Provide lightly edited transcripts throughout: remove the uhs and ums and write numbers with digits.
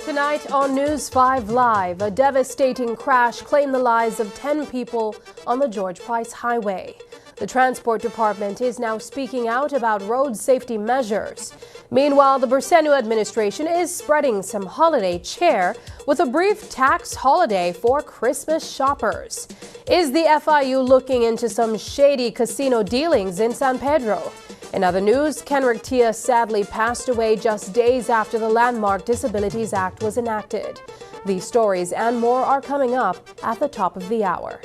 Tonight on News 5 Live, a devastating crash claimed the lives of 10 people on the George Price Highway. The Transport Department is now speaking out about road safety measures. Meanwhile, the Bersenu administration is spreading some holiday cheer with a brief tax holiday for Christmas shoppers. Is the FIU looking into some shady casino dealings in San Pedro? In other news, Kenrick Tia sadly passed away just days after the landmark Disabilities Act was enacted. These stories and more are coming up at the top of the hour.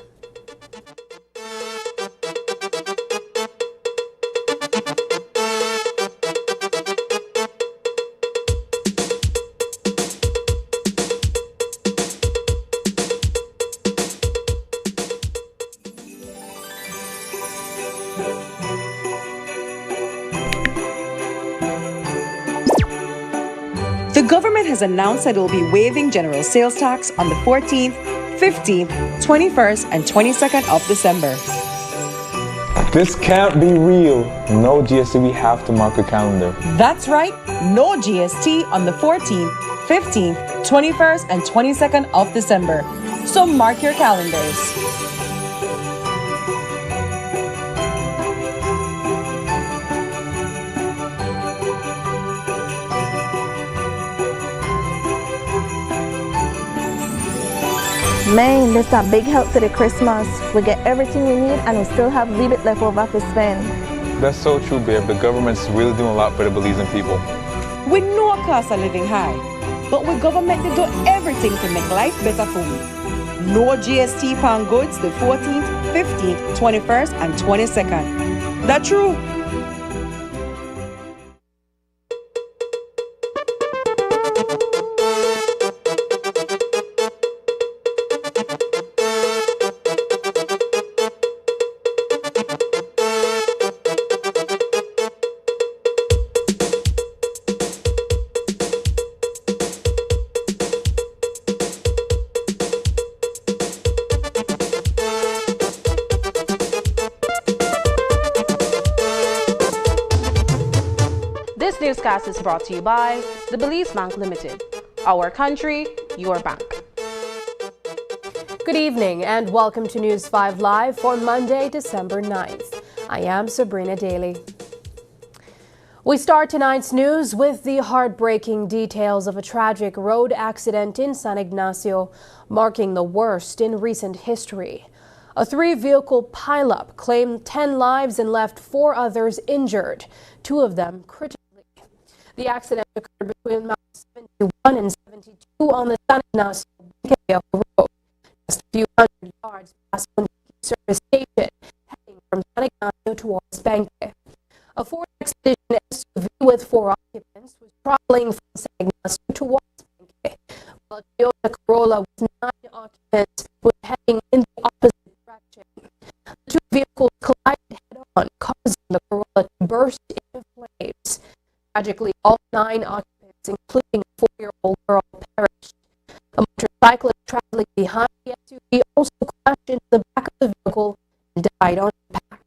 The government has announced that it will be waiving general sales tax on the 14th, 15th, 21st, and 22nd of December. This can't be real. No GST, we have to mark a calendar. That's right, no GST on the 14th, 15th, 21st, and 22nd of December. So mark your calendars. Man, that's a big help to the Christmas. We get everything we need and we still have a little bit left over to spend. That's so true, babe. The government's really doing a lot for the Belizean people. We know our costs of living high, but with government they do everything to make life better for we. No GST on goods the 14th, 15th, 21st, and 22nd. That's true. This newscast is brought to you by the Belize Bank Limited. Our country, your bank. Good evening and welcome to News 5 Live for Monday, December 9th. I am Sabrina Daly. We start tonight's news with the heartbreaking details of a tragic road accident in San Ignacio, marking the worst in recent history. A three-vehicle pileup claimed 10 lives and left 4 others injured, 2 of them critically. The accident occurred between miles 71 and 72 on the San Ignacio Road, just a few hundred yards past the service station, heading from San Ignacio towards Benque. A Ford Expedition SUV with 4 occupants was traveling from San Ignacio towards Benque, while a Toyota Corolla with 9 occupants occupants were heading in the opposite direction. The two vehicles collided head-on, causing the Corolla to burst into flames. Tragically, all 9 occupants, including a 4-year-old girl, perished. A motorcyclist traveling behind the SUV also crashed into the back of the vehicle and died on impact.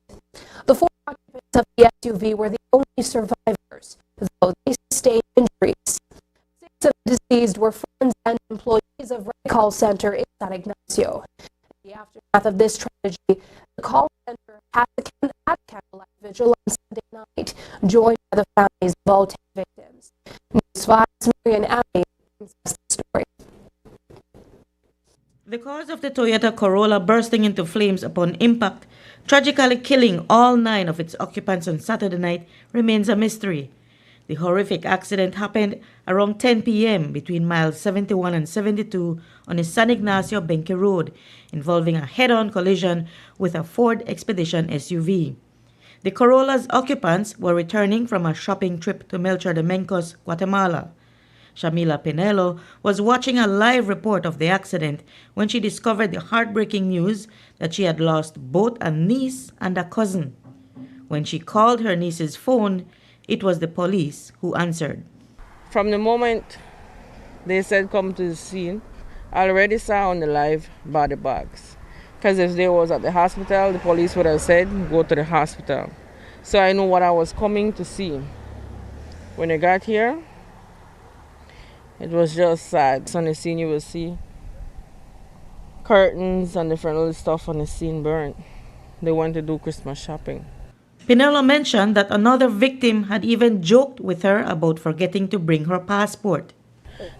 The 4 occupants of the SUV were the only survivors, though they sustained injuries. 6 of the deceased were friends and employees of Red Call Center in San Ignacio. In the aftermath of this tragedy, the call center had a candlelight vigil on Sunday night, joined by the families of all 10 victims. News 5's Marian Abbey brings us the story. The cause of the Toyota Corolla bursting into flames upon impact, tragically killing all 9 of its occupants on Saturday night, remains a mystery. The horrific accident happened around 10 p.m. between miles 71 and 72 on the San Ignacio Benque Road, involving a head-on collision with a Ford Expedition SUV. The Corolla's occupants were returning from a shopping trip to Melchor de Mencos, Guatemala. Shamila Pinello was watching a live report of the accident when she discovered the heartbreaking news that she had lost both a niece and a cousin. When she called her niece's phone, it was the police who answered. From the moment they said come to the scene, I already saw on the live body bags. Because if they was at the hospital, the police would have said, go to the hospital. So I know what I was coming to see. When I got here, it was just sad. So on the scene you will see curtains and different little stuff on the scene burnt. They went to do Christmas shopping. Pinello mentioned that another victim had even joked with her about forgetting to bring her passport.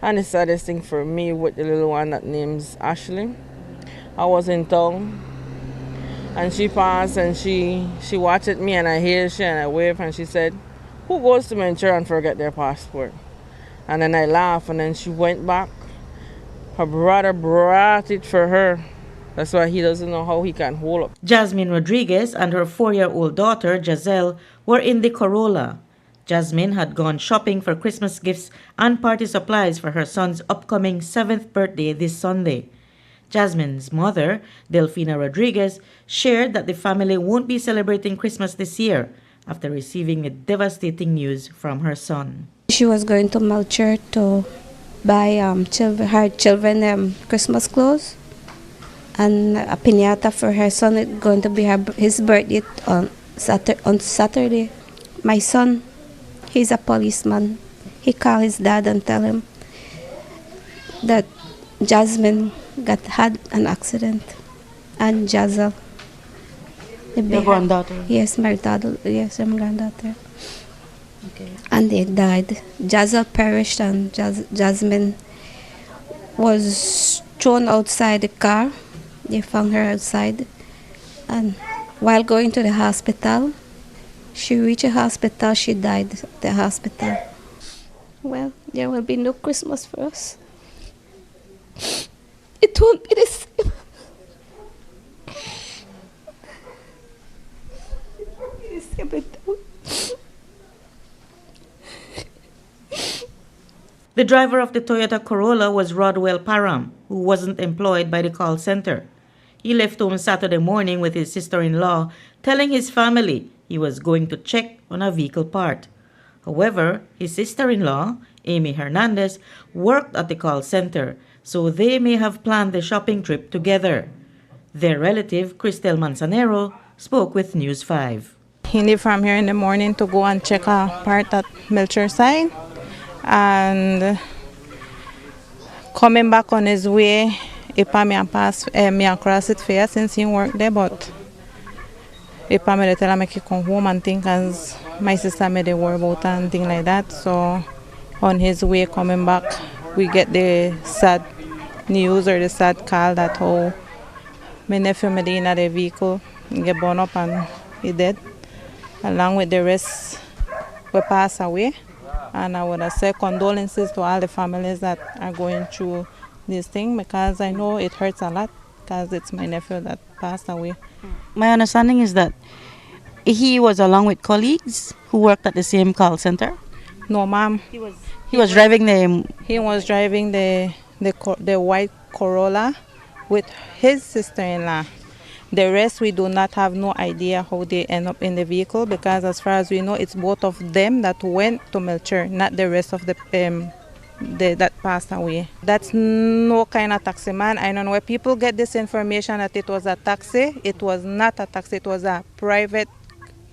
And the saddest thing for me with the little one that name's Ashley, I was in town and she passed and she watched me and I hailed she and I waved and she said, who goes to Ventura and forget their passport? And then I laughed and then she went back. Her brother brought it for her. That's why he doesn't know how he can hold up. Jasmine Rodriguez and her 4-year-old daughter, Giselle, were in the Corolla. Jasmine had gone shopping for Christmas gifts and party supplies for her son's upcoming 7th birthday this Sunday. Jasmine's mother, Delfina Rodriguez, shared that the family won't be celebrating Christmas this year after receiving the devastating news from her son. She was going to Melchor to buy her children Christmas clothes and a piñata for her son. It's going to be his birthday on Saturday. My son, he's a policeman. He called his dad and tell him that Jasmine had an accident and Giselle. Your granddaughter? Yes, my daughter. Yes, my granddaughter. Okay. And they died. Giselle perished and Jasmine was thrown outside the car. They found her outside. And while going to the hospital, she reached the hospital, she died at the hospital. Well, there will be no Christmas for us. It won't be the same. The driver of the Toyota Corolla was Rodwell Parham, who wasn't employed by the call center. He left home Saturday morning with his sister-in-law, telling his family he was going to check on a vehicle part. However, his sister-in-law, Amy Hernandez, worked at the call center, so they may have planned the shopping trip together. Their relative, Cristel Manzanero, spoke with News 5. He left from here in the morning to go and check a part at Melchor side. And coming back on his way, he passed me across it fair since he worked there, but he tell him I come home and think as my sister made a worry about and things like that. So on his way coming back, we get the sad news or the sad call that my nephew made in the vehicle, get burned up and he dead. Along with the rest, we pass away. And I would say condolences to all the families that are going through this thing, because I know it hurts a lot because it's my nephew that passed away. My understanding is that he was along with colleagues who worked at the same call center? No, ma'am. He was driving the... He was driving the white Corolla with his sister-in-law. The rest, we do not have no idea how they end up in the vehicle, because as far as we know, it's both of them that went to Melcher, not the rest of the that passed away. That's no kind of taxi man. I don't know where people get this information that it was a taxi. It was not a taxi. It was a private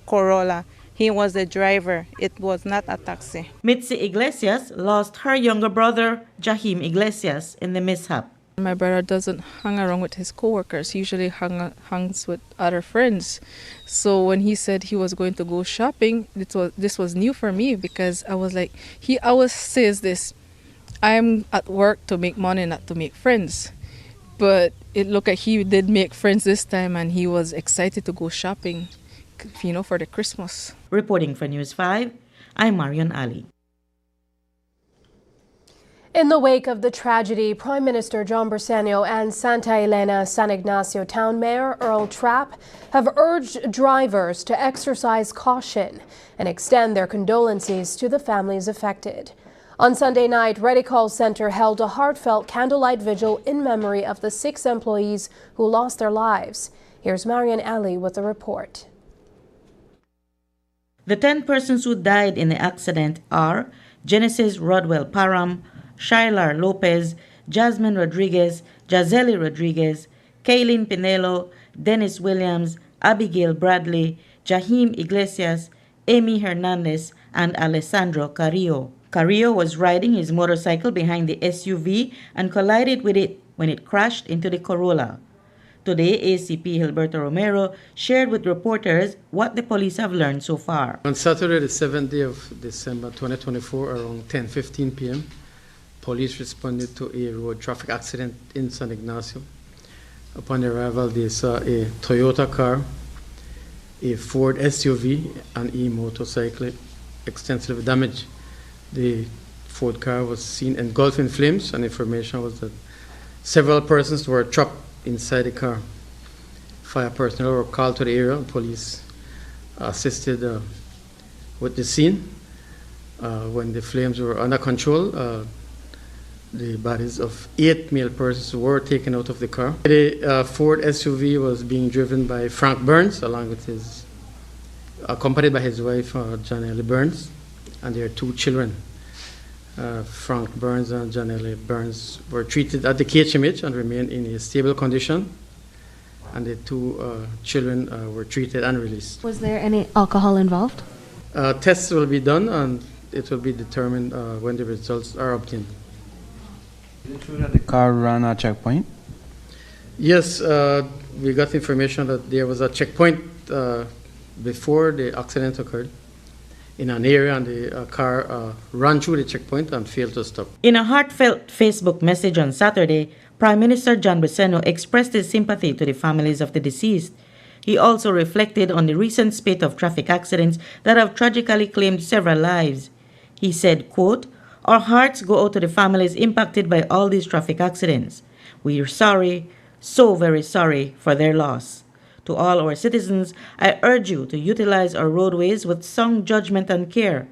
Corolla. He was the driver. It was not a taxi. Mitzi Iglesias lost her younger brother, Jahim Iglesias, in the mishap. My brother doesn't hang around with his coworkers. He usually hangs with other friends. So when he said he was going to go shopping, this was new for me, because I was like, he always says this, I'm at work to make money, not to make friends. But it looked like he did make friends this time, and he was excited to go shopping, for the Christmas. Reporting for News 5, I'm Marion Ali. In the wake of the tragedy, Prime Minister John Briceño and Santa Elena San Ignacio Town Mayor Earl Trapp have urged drivers to exercise caution and extend their condolences to the families affected. On Sunday night, Ready Call Center held a heartfelt candlelight vigil in memory of the 6 employees who lost their lives. Here's Marion Ali with the report. The 10 persons who died in the accident are Genesis Rodwell Parham, Shylar Lopez, Jasmine Rodriguez, Jazeli Rodriguez, Kaylin Pinelo, Dennis Williams, Abigail Bradley, Jahim Iglesias, Amy Hernandez, and Alessandro Carrillo. Carrillo was riding his motorcycle behind the SUV and collided with it when it crashed into the Corolla. Today, ACP Gilberto Romero shared with reporters what the police have learned so far. On Saturday, the 7th day of December 2024, around 10:15 p.m., police responded to a road traffic accident in San Ignacio. Upon arrival, they saw a Toyota car, a Ford SUV, and a motorcycle extensively damaged. The Ford car was seen engulfed in flames, and information was that several persons were trapped inside the car. Fire personnel were called to the area. Police assisted with the scene. When the flames were under control, the bodies of 8 male persons were taken out of the car. The Ford SUV was being driven by Frank Burns, accompanied by his wife, Janelle Burns, and their 2 children. Frank Burns and Janelle Burns were treated at the KHMH and remained in a stable condition, and the 2 children were treated and released. Was there any alcohol involved? Tests will be done, and it will be determined when the results are obtained. Is it true that the car ran a checkpoint? Yes, we got information that there was a checkpoint before the accident occurred in an area, and the car ran through the checkpoint and failed to stop. In a heartfelt Facebook message on Saturday, Prime Minister John Briceño expressed his sympathy to the families of the deceased. He also reflected on the recent spate of traffic accidents that have tragically claimed several lives. He said, quote, "Our hearts go out to the families impacted by all these traffic accidents. We are sorry, so very sorry for their loss. To all our citizens, I urge you to utilize our roadways with sound judgment and care.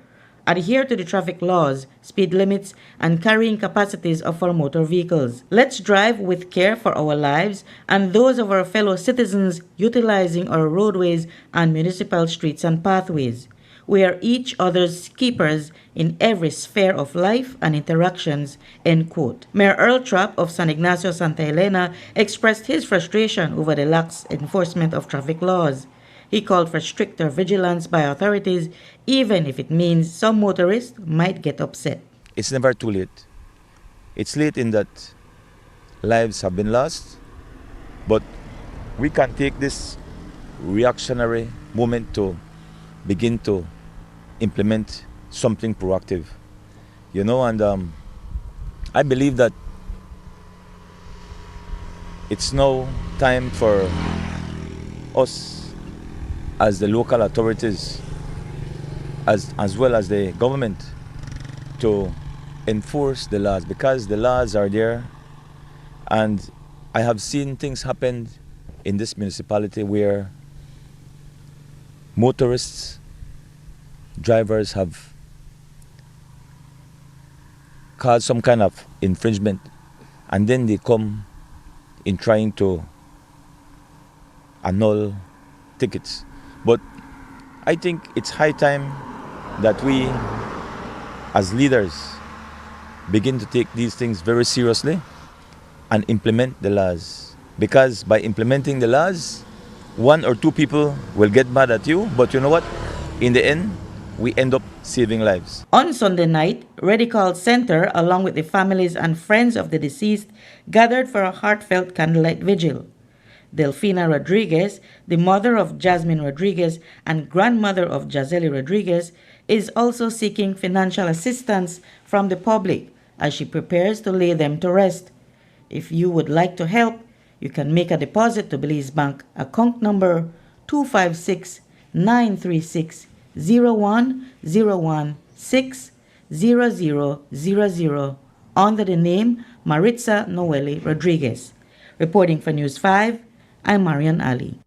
Adhere to the traffic laws, speed limits, and carrying capacities of our motor vehicles. Let's drive with care for our lives and those of our fellow citizens utilizing our roadways and municipal streets and pathways. We are each other's keepers in every sphere of life and interactions," end quote. Mayor Earl Trapp of San Ignacio Santa Elena expressed his frustration over the lax enforcement of traffic laws. He called for stricter vigilance by authorities, even if it means some motorists might get upset. It's never too late. It's late in that lives have been lost, but we can take this reactionary moment to begin to implement something proactive, and I believe that it's now time for us as the local authorities, as well as the government, to enforce the laws, because the laws are there, and I have seen things happen in this municipality where motorists, drivers have caused some kind of infringement, and then they come in trying to annul tickets. But I think it's high time that we, as leaders, begin to take these things very seriously and implement the laws. Because by implementing the laws, 1 or 2 people will get mad at you, but you know what? In the end, we end up saving lives. On Sunday night, Radical Center, along with the families and friends of the deceased, gathered for a heartfelt candlelight vigil. Delfina Rodriguez, the mother of Jasmine Rodriguez and grandmother of Jazeli Rodriguez, is also seeking financial assistance from the public as she prepares to lay them to rest. If you would like to help, you can make a deposit to Belize Bank account number 256-936-0101-60000 under the name Maritza Noeli Rodriguez. Reporting for News 5, I'm Marian Ali.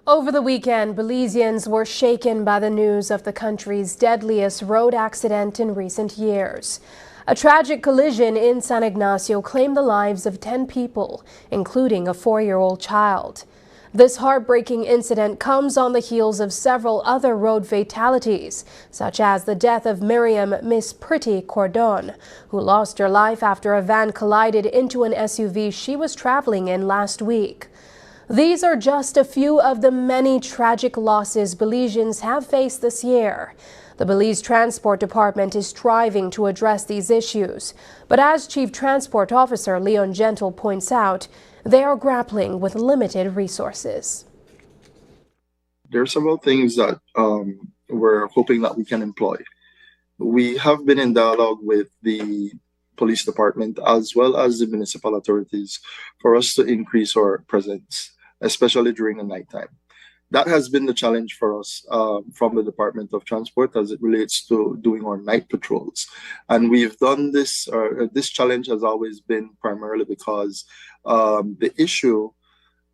Over the weekend, Belizeans were shaken by the news of the country's deadliest road accident in recent years. A tragic collision in San Ignacio claimed the lives of 10 people, including a 4-year-old child. This heartbreaking incident comes on the heels of several other road fatalities, such as the death of Miriam Miss Pretty Cordon, who lost her life after a van collided into an SUV she was traveling in last week. These are just a few of the many tragic losses Belizeans have faced this year. The Belize Transport Department is striving to address these issues, but as Chief Transport Officer Leon Gentle points out, they are grappling with limited resources. There are several things that we're hoping that we can employ. We have been in dialogue with the police department as well as the municipal authorities for us to increase our presence, especially during the nighttime. That has been the challenge for us from the Department of Transport as it relates to doing our night patrols. And we've done this, this challenge has always been primarily because the issue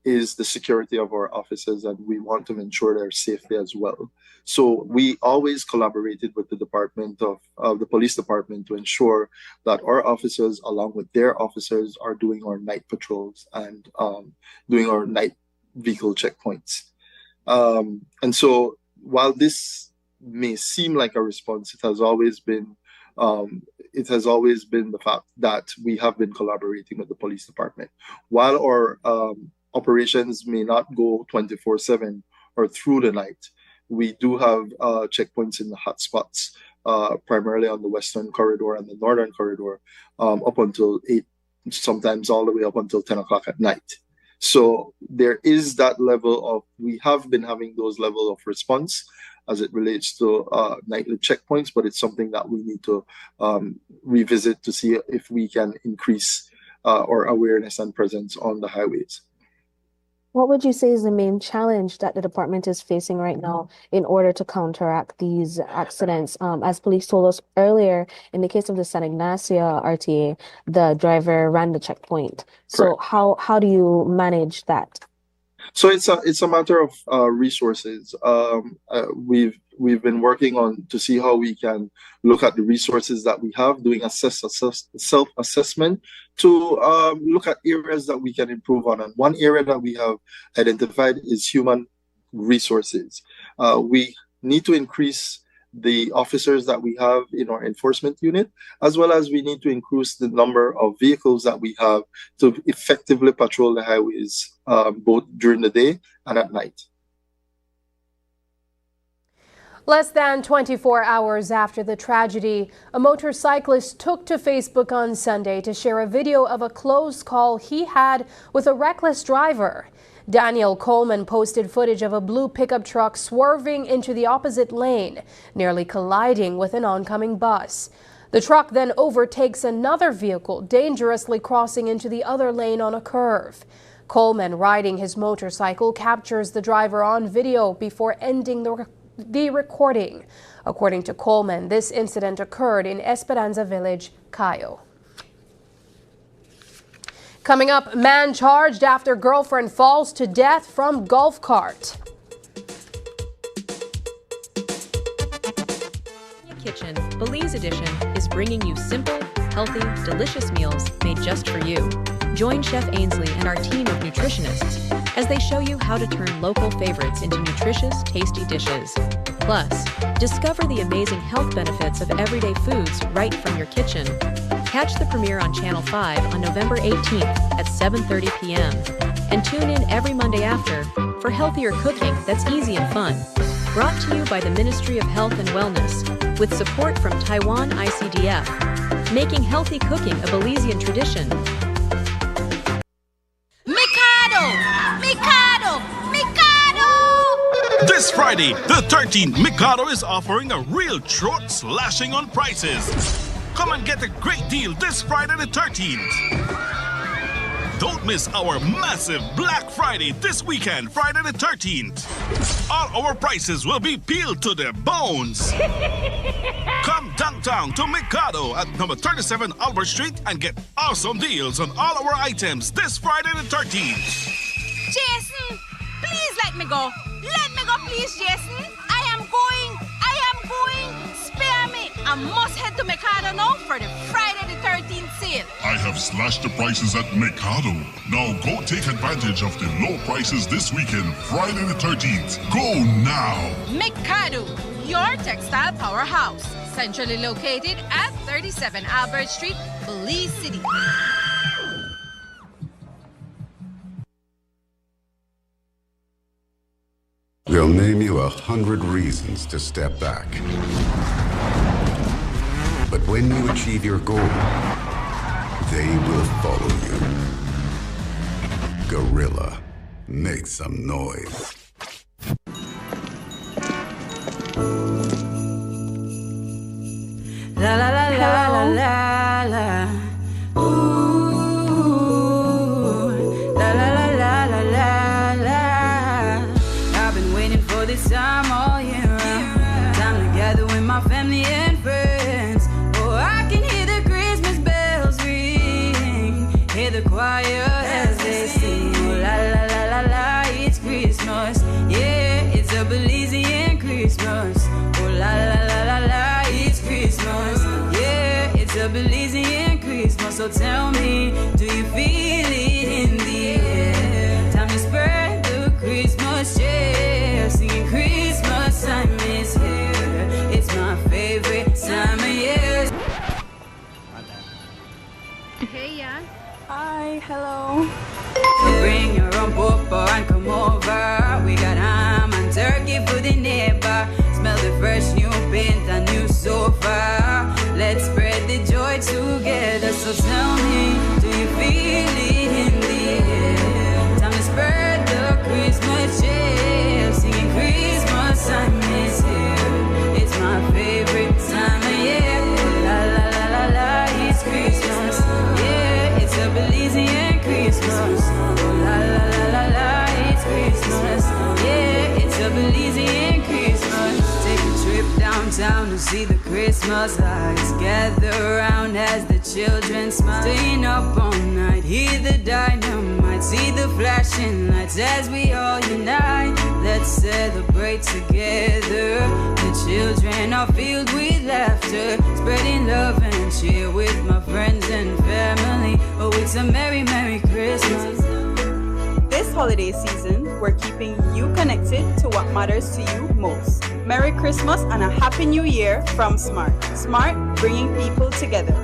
is the security of our officers, and we want to ensure their safety as well. So we always collaborated with the Department of the Police Department to ensure that our officers, along with their officers, are doing our night patrols and doing our night vehicle checkpoints. And so while this may seem like a response, it has always been the fact that we have been collaborating with the police department. While our operations may not go 24/7 or through the night, we do have checkpoints in the hotspots, primarily on the western corridor and the northern corridor, up until 8, sometimes all the way up until 10 o'clock at night. So there is that level of, we have been having those level of response as it relates to nightly checkpoints, but it's something that we need to revisit to see if we can increase our awareness and presence on the highways. What would you say is the main challenge that the department is facing right now in order to counteract these accidents? As police told us earlier, in the case of the San Ignacio RTA, the driver ran the checkpoint. So how do you manage that? So it's a matter of resources. We've been working on to see how we can look at the resources that we have, doing self-assessment to look at areas that we can improve on. And one area that we have identified is human resources. We need to increase the officers that we have in our enforcement unit, as well as we need to increase the number of vehicles that we have to effectively patrol the highways, both during the day and at night. Less than 24 hours after the tragedy, a motorcyclist took to Facebook on Sunday to share a video of a close call he had with a reckless driver. Daniel Coleman posted footage of a blue pickup truck swerving into the opposite lane, nearly colliding with an oncoming bus. The truck then overtakes another vehicle, dangerously crossing into the other lane on a curve. Coleman, riding his motorcycle, captures the driver on video before ending the recording. According to Coleman, this incident occurred in Esperanza Village, Cayo. Coming up, man charged after girlfriend falls to death from golf cart. Kitchen, Belize Edition, is bringing you simple, healthy, delicious meals made just for you. Join Chef Ainsley and our team of nutritionists as they show you how to turn local favorites into nutritious, tasty dishes. Plus, discover the amazing health benefits of everyday foods right from your kitchen. Catch the premiere on Channel 5 on November 18th at 7:30 p.m. and tune in every Monday after for healthier cooking that's easy and fun. Brought to you by the Ministry of Health and Wellness with support from Taiwan ICDF, making healthy cooking a Belizean tradition. Mikado! Mikado! Mikado! This Friday, the 13th, Mikado is offering a real throat slashing on prices. Come and get a great deal this Friday the 13th. Don't miss our massive Black Friday this weekend, Friday the 13th. All our prices will be peeled to their bones. Come downtown to Mikado at number 37 Albert Street and get awesome deals on all our items this Friday the 13th. Jason, please let me go. Let me go, please, Jason. I am going. Spare me. I must head to Mikado now for the Friday the 13th sale. I have slashed the prices at Mikado. Now go take advantage of the low prices this weekend, Friday the 13th. Go now. Mikado, your textile powerhouse. Centrally located at 37 Albert Street, Belize City. They'll name you 100 reasons to step back. But when you achieve your goal, they will follow you. Gorilla, make some noise. La la la la la la la. Ooh, la la la la la la la. I've been waiting for this time all year round. Time to gather with my family and friends. Oh, I can hear the Christmas bells ring. Hear the choir as they sing. Oh, la la la la la, it's Christmas. Yeah, it's a Belizean Christmas. Oh, la la la la la, it's Christmas. Yeah, it's a Belizean Christmas. So tell me, do you feel it in the air? Time to spread the Christmas cheer. Singing Christmas time is here. It's my favorite time of year. Hey, yeah. Hi, hello. Bring your own papa and come over. We got ham and turkey for the neighbor. Smell the fresh new paint and new sofa. Let's spread the joy together. So tell me, do you feel it in the air? Time to spread the Christmas cheer. Singing Christmas time is here. It's my favorite time of year. La la la la la, it's Christmas. Yeah, it's a Belizean Christmas. Oh la la la la la, it's Christmas. Yeah, it's a Belizean Christmas. Take a trip downtown to see the Christmas lights. Gather around as the children smile. Staying up all night, hear the dynamite. See the flashing lights as we all unite. Let's celebrate together. The children are filled with laughter. Spreading love and cheer with my friends and family. Oh, it's a merry, merry Christmas. This holiday season, we're keeping you connected to what matters to you most. Merry Christmas and a Happy New Year from Smart. Smart, bringing people together.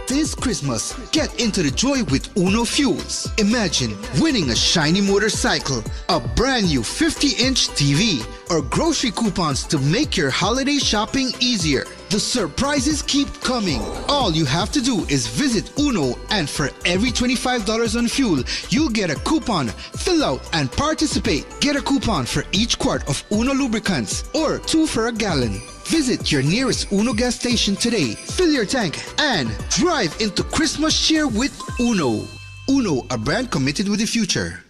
This Christmas, get into the joy with Uno Fuels. Imagine winning a shiny motorcycle, a brand new 50-inch TV, or grocery coupons to make your holiday shopping easier. The surprises keep coming. All you have to do is visit Uno, and for every $25 on fuel, you'll get a coupon. Fill out and participate. Get a coupon for each quart of Uno lubricants or 2 for a gallon. Visit your nearest Uno gas station today. Fill your tank and drive into Christmas cheer with Uno. Uno, a brand committed with the future.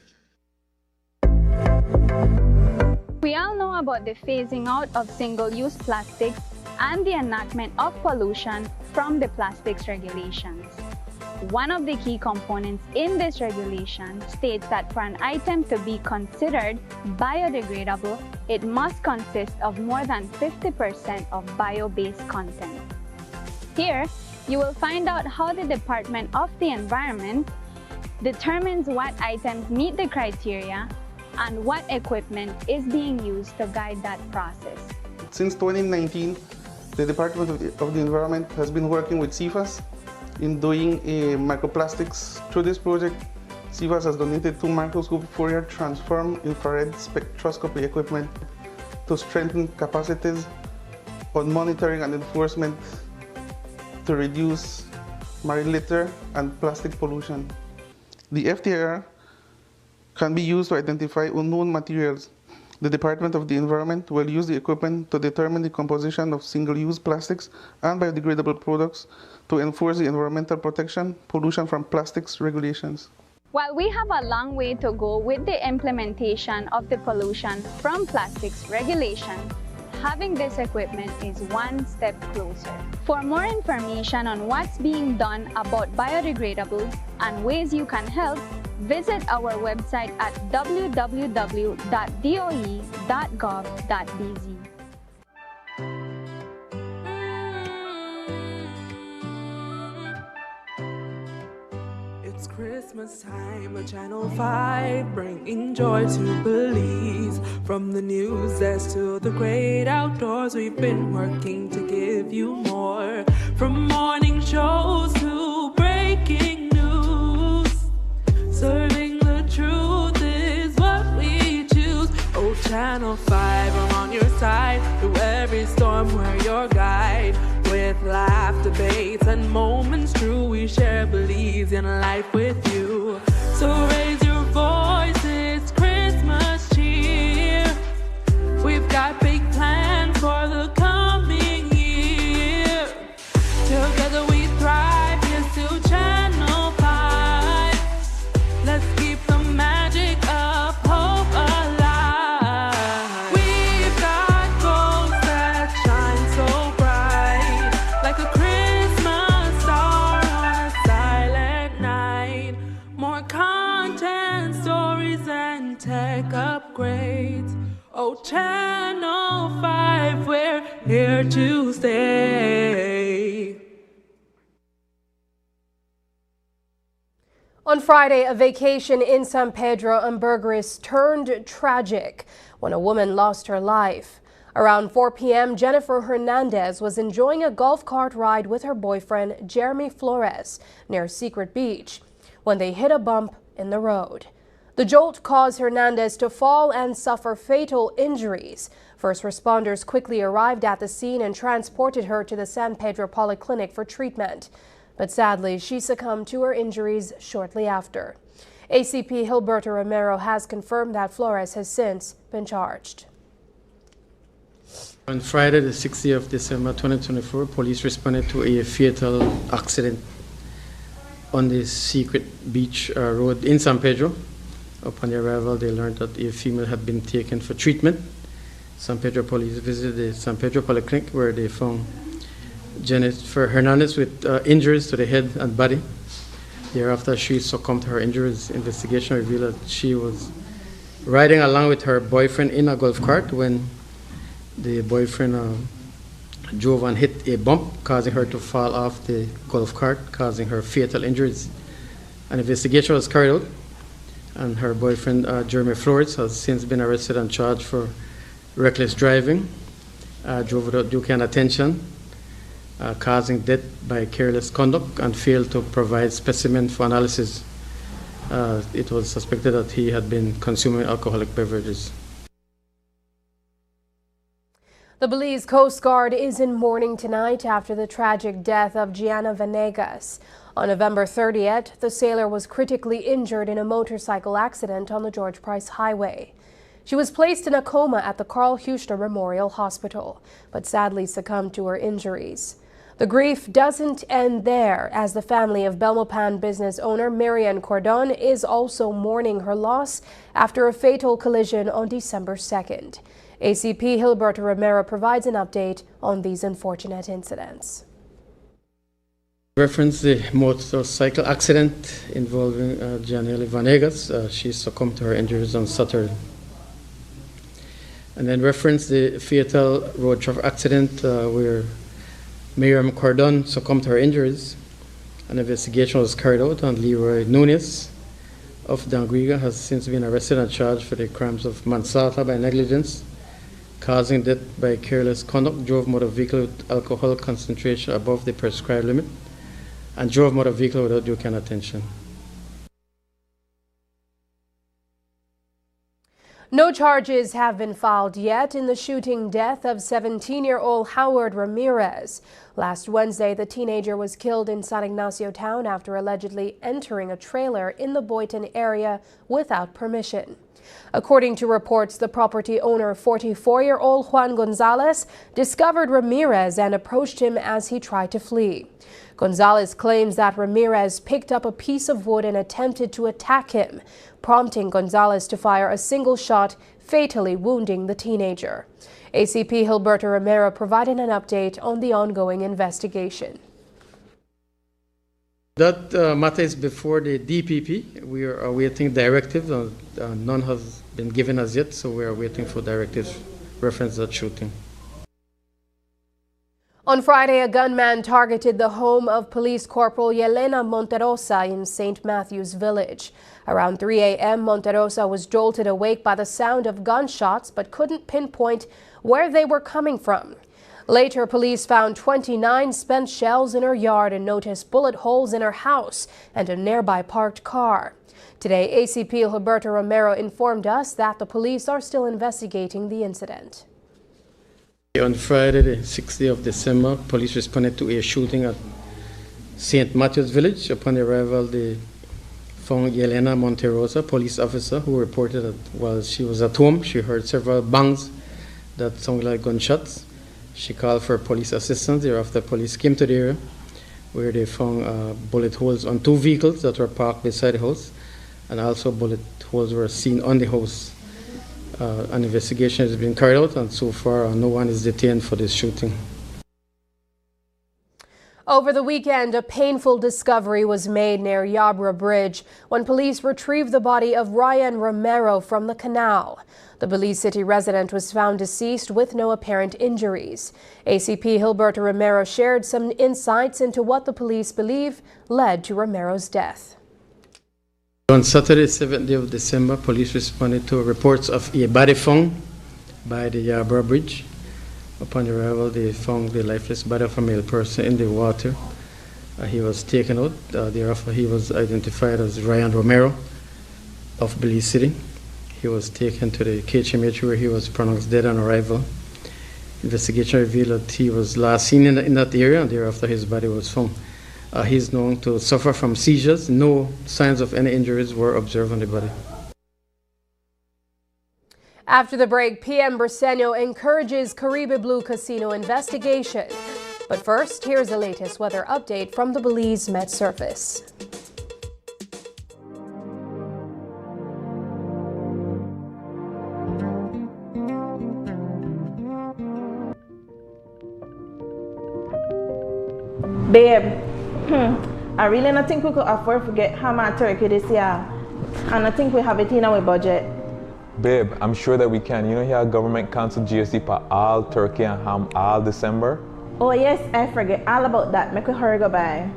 We all know about the phasing out of single-use plastics and the enactment of pollution from the plastics regulations. One of the key components in this regulation states that for an item to be considered biodegradable, it must consist of more than 50% of bio-based content. Here, you will find out how the Department of the Environment determines what items meet the criteria and what equipment is being used to guide that process. Since 2019, the Department of the Environment has been working with CFAS in doing microplastics. Through this project, CFAS has donated 2 microscope Fourier transform infrared spectroscopy equipment to strengthen capacities on monitoring and enforcement to reduce marine litter and plastic pollution. The FTIR can be used to identify unknown materials. The Department of the Environment will use the equipment to determine the composition of single-use plastics and biodegradable products to enforce the environmental protection, pollution from plastics regulations. While we have a long way to go with the implementation of the pollution from plastics regulation, having this equipment is one step closer. For more information on what's being done about biodegradables and ways you can help, visit our website at www.doe.gov.bz. It's Christmas time, Channel 5, bringing joy to Belize. From the news desk to the great outdoors, we've been working to give you more. From morning shows to breaking news, serving the truth is what we choose. Oh, Channel 5, I'm on your side. Through every storm, we're your guide. With laugh, debates, and moments true, we share Belize in life with you. So raise your voice, it's Christmas cheer. We've got big plans for the coming year. Together we thrive, here's to Channel 5. Let's keep the magic of hope alive. We've got goals that shine so bright, like a Christmas star on a silent night. More content, stories, and tech upgrades. Oh, Channel 5, we're here to stay. On Friday, a vacation in San Pedro and Bergris turned tragic when a woman lost her life. Around 4 p.m., Jennifer Hernandez was enjoying a golf cart ride with her boyfriend, Jeremy Flores, near Secret Beach, when they hit a bump in the road. The jolt caused Hernandez to fall and suffer fatal injuries. First responders quickly arrived at the scene and transported her to the San Pedro Polyclinic for treatment. But sadly, she succumbed to her injuries shortly after. ACP Gilberto Romero has confirmed that Flores has since been charged. On Friday, the 6th of December 2024, police responded to a fatal accident on the Secret Beach Road in San Pedro. Upon their arrival, they learned that a female had been taken for treatment. San Pedro police visited the San Pedro Polyclinic, where they found Jennifer Hernandez with injuries to the head and body. Thereafter, she succumbed to her injuries. Investigation revealed that she was riding along with her boyfriend in a golf cart when the boyfriend drove and hit a bump, causing her to fall off the golf cart, causing her fatal injuries. An investigation was carried out, and her boyfriend, Jeremy Flores, has since been arrested and charged for reckless driving, drove without due care and attention, causing death by careless conduct, and failed to provide specimen for analysis. It was suspected that he had been consuming alcoholic beverages. The Belize Coast Guard is in mourning tonight after the tragic death of Gianna Venegas. On November 30th, the sailor was critically injured in a motorcycle accident on the George Price Highway. She was placed in a coma at the Carl Huster Memorial Hospital, but sadly succumbed to her injuries. The grief doesn't end there, as the family of Belmopan business owner Marian Cordon is also mourning her loss after a fatal collision on December 2nd. ACP Gilberto Romero provides an update on these unfortunate incidents. Reference the motorcycle accident involving Janelle Vanegas. She succumbed to her injuries on Saturday. And then reference the fatal road traffic accident where Miriam Cordon succumbed to her injuries. An investigation was carried out, and Leroy Nunes of Dangriga has since been arrested and charged for the crimes of manslaughter by negligence, causing death by careless conduct, drove motor vehicle with alcohol concentration above the prescribed limit, and drove motor vehicle without due care and attention. No charges have been filed yet in the shooting death of 17-year-old Howard Ramirez. Last Wednesday, the teenager was killed in San Ignacio town after allegedly entering a trailer in the Boyton area without permission. According to reports, the property owner, 44-year-old Juan Gonzalez, discovered Ramirez and approached him as he tried to flee. Gonzalez claims that Ramirez picked up a piece of wood and attempted to attack him, prompting Gonzalez to fire a single shot, fatally wounding the teenager. ACP Gilberto Romero provided an update on the ongoing investigation. That matter is before the DPP. We are awaiting directives. None has been given as yet, so we are waiting for directives reference that shooting. On Friday, a gunman targeted the home of Police Corporal Yelena Monterosa in St. Matthew's Village. Around 3 a.m., Monterosa was jolted awake by the sound of gunshots but couldn't pinpoint where they were coming from. Later, police found 29 spent shells in her yard and noticed bullet holes in her house and a nearby parked car. Today, ACP Gilberto Romero informed us that the police are still investigating the incident. On Friday, the 6th day of December, police responded to a shooting at St. Matthew's Village. Upon arrival, they found Yelena Monterosa, police officer, who reported that while she was at home, she heard several bangs that sounded like gunshots. She called for police assistance. Thereafter, police came to the area where they found bullet holes on 2 vehicles that were parked beside the house, and also bullet holes were seen on the house. An investigation has been carried out, and so far no one is detained for this shooting. Over the weekend, a painful discovery was made near Yabra Bridge when police retrieved the body of Ryan Romero from the canal. The Belize City resident was found deceased with no apparent injuries. ACP Gilberto Romero shared some insights into what the police believe led to Romero's death. On Saturday, 7th day of December, police responded to reports of a body found by the Yabra Bridge. Upon arrival, they found the lifeless body of a male person in the water. He was taken out. Thereafter, he was identified as Ryan Romero of Belize City. He was taken to the KHMH where he was pronounced dead on arrival. Investigation revealed that he was last seen in that area, and thereafter his body was found. He is known to suffer from seizures. No signs of any injuries were observed on the body. After the break, PM Briceño encourages Caribe Blue Casino investigation. But first, here's the latest weather update from the Belize Met Surface. Babe, I really don't think we could afford to get ham and turkey this year. And I think we have it in our budget. Babe, I'm sure that we can. You know here government canceled GST for all turkey and ham all December? Oh yes, I forget all about that. Make we hurry go by.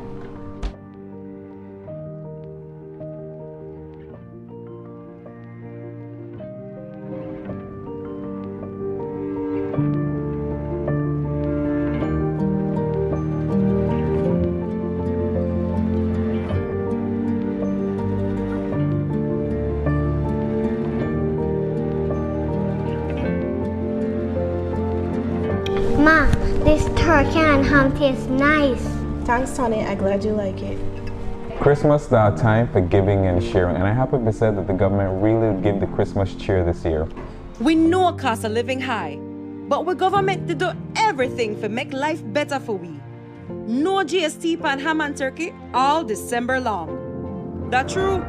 Ma, this turkey and ham tastes nice. Thanks, honey. I'm glad you like it. Christmas is a time for giving and sharing, and I'm happy to say that the government really give the Christmas cheer this year. We know cost of living high, but we government to do everything to make life better for we. No GST pan ham and turkey all December long. That true?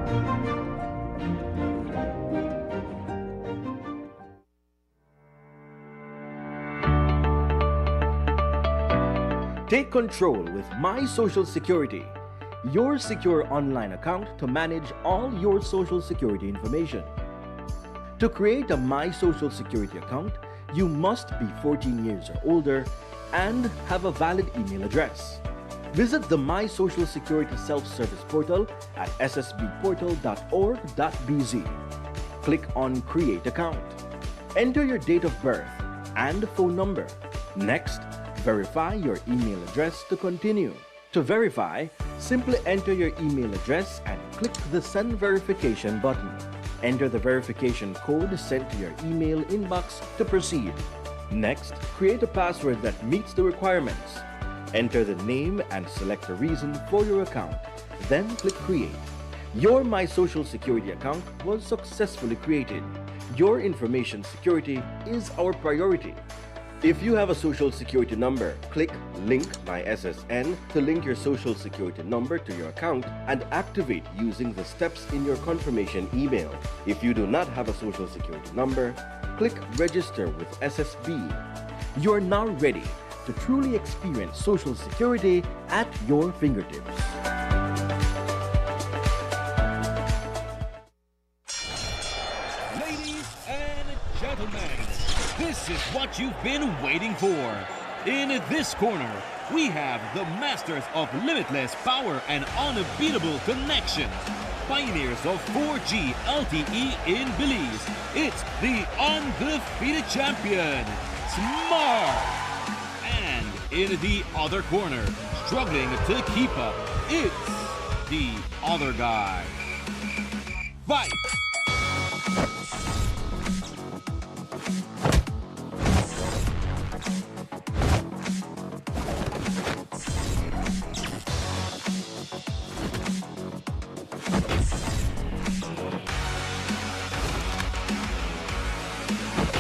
Take control with My Social Security, your secure online account to manage all your Social Security information. To create a My Social Security account, you must be 14 years or older and have a valid email address. Visit the My Social Security self-service portal at ssbportal.org.bz. Click on Create Account. Enter your date of birth and phone number. Next, verify your email address to continue. To verify, simply enter your email address and click the Send Verification button. Enter the verification code sent to your email inbox to proceed. Next, create a password that meets the requirements. Enter the name and select a reason for your account. Then click Create. Your My Social Security account was successfully created. Your information security is our priority. If you have a Social Security number, click Link My SSN to link your Social Security number to your account and activate using the steps in your confirmation email. If you do not have a Social Security number, click Register with SSB. You are now ready to truly experience Social Security at your fingertips. Ladies and gentlemen, this is what you've been waiting for. In this corner, we have the masters of limitless power and unbeatable connections. Pioneers of 4G LTE in Belize. It's the undefeated champion, Smart. And in the other corner, struggling to keep up, it's the other guy. Fight!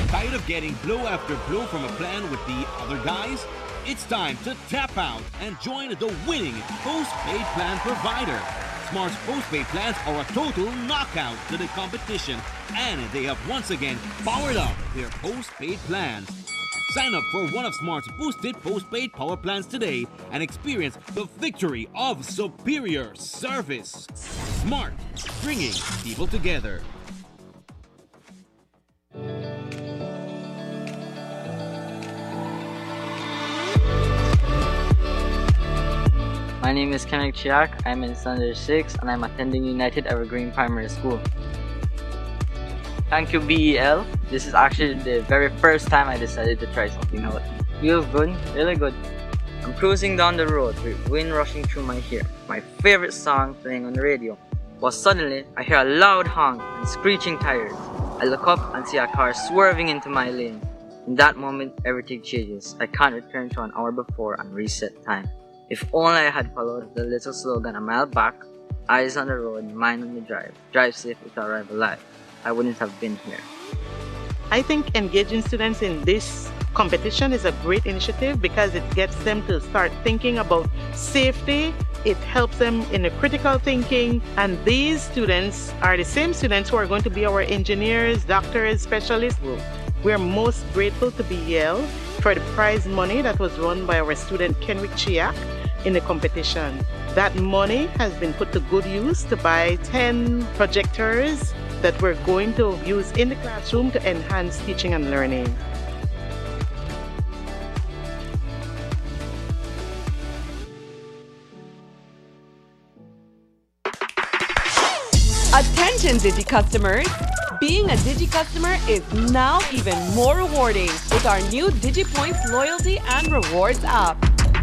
Tired of getting blow after blow from a plan with the other guys? It's time to tap out and join the winning postpaid plan provider. Smart's postpaid plans are a total knockout to the competition, and they have once again powered up their postpaid plans. Sign up for one of Smart's boosted postpaid power plans today and experience the victory of superior service. Smart, bringing people together. My name is Kenneth Chiak. I'm in Standard 6 and I'm attending United Evergreen Primary School. Thank you, BEL. This is actually the very first time I decided to try something out. Feels good, really good. I'm cruising down the road with wind rushing through my hair, my favorite song playing on the radio. But suddenly, I hear a loud honk and screeching tires. I look up and see a car swerving into my lane. In that moment, everything changes. I can't return to an hour before and reset time. If only I had followed the little slogan a mile back, eyes on the road, mind on the drive, drive safely to arrive alive, I wouldn't have been here. I think engaging students in this competition is a great initiative because it gets them to start thinking about safety. It helps them in the critical thinking, and these students are the same students who are going to be our engineers, doctors, specialists. We are most grateful to BEL for the prize money that was won by our student Kenrick Chiak in the competition. That money has been put to good use to buy 10 projectors that we're going to use in the classroom to enhance teaching and learning. Attention Digi customers! Being a Digi customer is now even more rewarding with our new Digi Points Loyalty and Rewards app.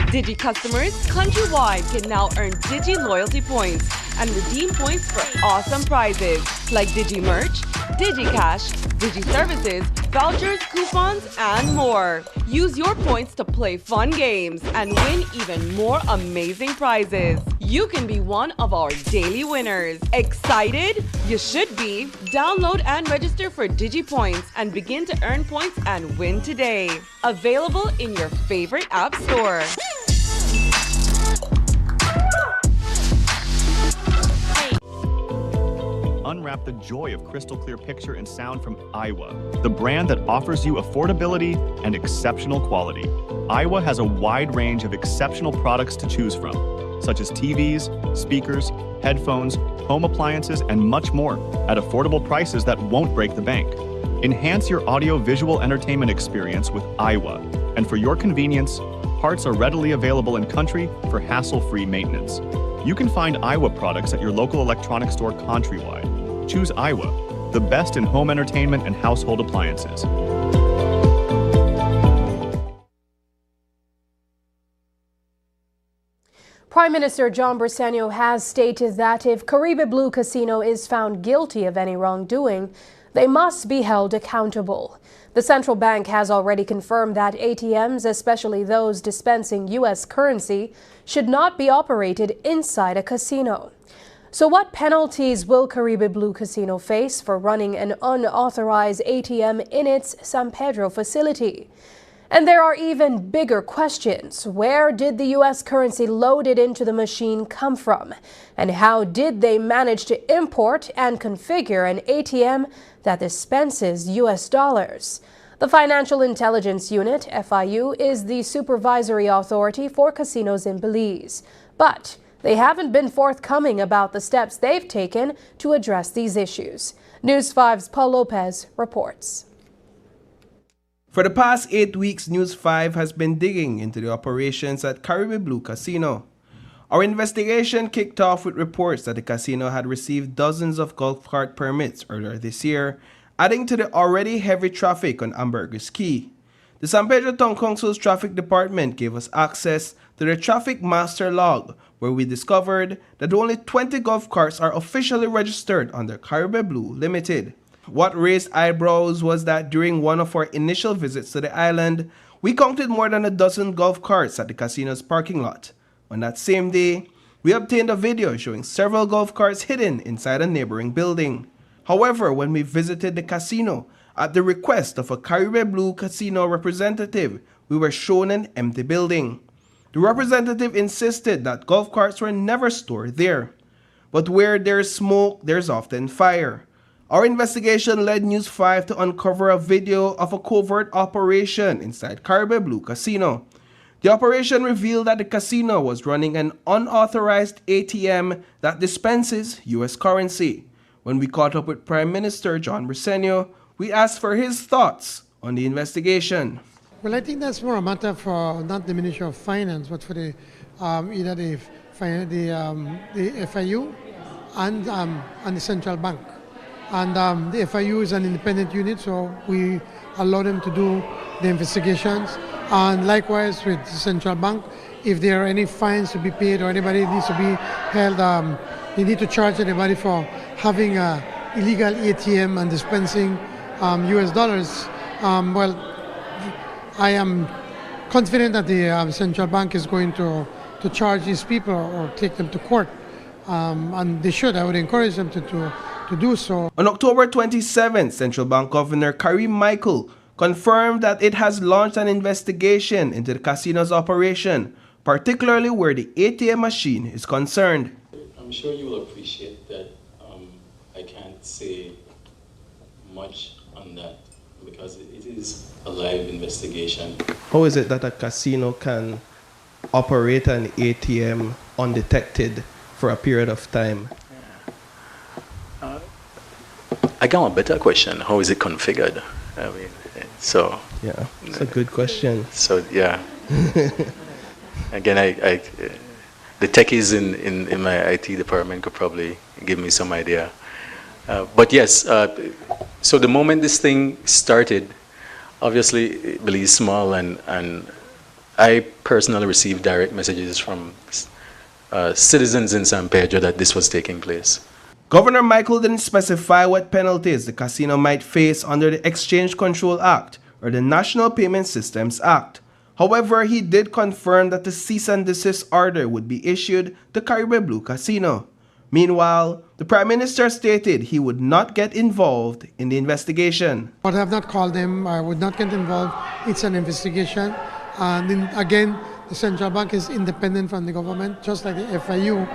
Digi customers countrywide can now earn Digi loyalty points and redeem points for awesome prizes like Digi merch, Digi cash, Digi services, vouchers, coupons, and more. Use your points to play fun games and win even more amazing prizes. You can be one of our daily winners. Excited? You should be. Download and register for Digi Points and begin to earn points and win today. Available in your favorite app store. unwrap the joy of crystal clear picture and sound from Iowa, the brand that offers you affordability and exceptional quality. Iowa has a wide range of exceptional products to choose from, such as TVs, speakers, headphones, home appliances, and much more at affordable prices that won't break the bank. Enhance your audio-visual entertainment experience with Iowa, and for your convenience, parts are readily available in country for hassle-free maintenance. You can find Iowa products at your local electronics store countrywide. Choose Iowa, the best in home entertainment and household appliances. Prime Minister John Briseno has stated that if Caribe Blue Casino is found guilty of any wrongdoing, they must be held accountable. The central bank has already confirmed that ATMs, especially those dispensing U.S. currency, should not be operated inside a casino. So what penalties will Caribe Blue Casino face for running an unauthorized ATM in its San Pedro facility? And there are even bigger questions. Where did the U.S. currency loaded into the machine come from? And how did they manage to import and configure an ATM that dispenses U.S. dollars? The Financial Intelligence Unit, FIU, is the supervisory authority for casinos in Belize. But they haven't been forthcoming about the steps they've taken to address these issues. News 5's Paul Lopez reports. For the past 8 weeks, News 5 has been digging into the operations at Caribe Blue Casino. Our investigation kicked off with reports that the casino had received dozens of golf cart permits earlier this year, adding to the already heavy traffic on Ambergris Key. The San Pedro Town Council's traffic department gave us access to the traffic master log, where we discovered that only 20 golf carts are officially registered under Caribe Blue Limited. What raised eyebrows was that during one of our initial visits to the island, we counted more than a dozen golf carts at the casino's parking lot. On that same day, we obtained a video showing several golf carts hidden inside a neighboring building. However, when we visited the casino, at the request of a Caribe Blue Casino representative, we were shown an empty building. The representative insisted that golf carts were never stored there. But where there's smoke, there's often fire. Our investigation led News 5 to uncover a video of a covert operation inside Caribe Blue Casino. The operation revealed that the casino was running an unauthorized ATM that dispenses U.S. currency. When we caught up with Prime Minister John Briseno, we asked for his thoughts on the investigation. Well, I think that's more a matter for not the Ministry of Finance, but for the either the FIU and the central bank. And the FIU is an independent unit, so we allow them to do the investigations. And likewise with the central bank, if there are any fines to be paid or anybody needs to be held, they need to charge anybody for having an illegal ATM and dispensing US dollars. Well, I am confident that the central bank is going to charge these people or take them to court. And they should. I would encourage them to do so. On October 27th, Central Bank Governor Karim Michael confirmed that it has launched an investigation into the casino's operation, particularly where the ATM machine is concerned. I'm sure you will appreciate that I can't say much on that because it is a live investigation. How is it that a casino can operate an ATM undetected for a period of time? I got a better question. How is it configured? I mean, so yeah, it's a good question. So yeah, again, I the techies in my IT department could probably give me some idea. But yes, so the moment this thing started, obviously Belize small, and I personally received direct messages from citizens in San Pedro that this was taking place. Governor Michael didn't specify what penalties the casino might face under the Exchange Control Act or the National Payment Systems Act. However, he did confirm that the cease and desist order would be issued to Caribe Blue Casino. Meanwhile, the Prime Minister stated he would not get involved in the investigation. But I have not called them. I would not get involved. It's an investigation. And then again, the central bank is independent from the government, just like the FIU.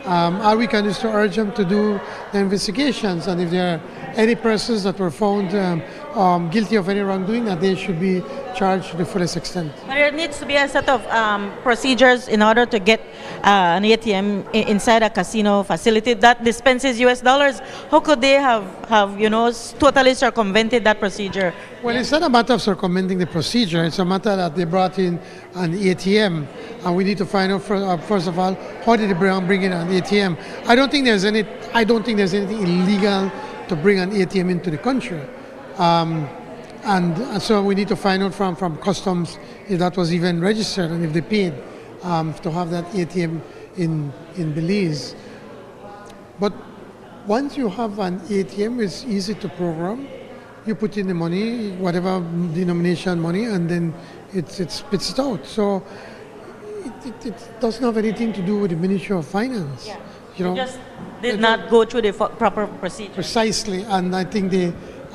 All we can do is to urge them to do the investigations, and if there are any persons that were found guilty of any wrongdoing, that they should be charged to the fullest extent. But there needs to be a set of procedures in order to get an ATM inside a casino facility that dispenses US dollars. How could they have totally circumvented that procedure? Well, it's not a matter of circumventing the procedure. It's a matter that they brought in an ATM, and we need to find out first of all, how did they bring in an ATM? I don't think there's anything illegal to bring an ATM into the country. And so we need to find out from customs if that was even registered and if they paid to have that ATM in Belize. But once you have an ATM, it's easy to program. You put in the money, whatever denomination money, and then it spits it out. So it doesn't have anything to do with the Ministry of Finance. Yeah. It just did not go through the proper procedure. Precisely, and I think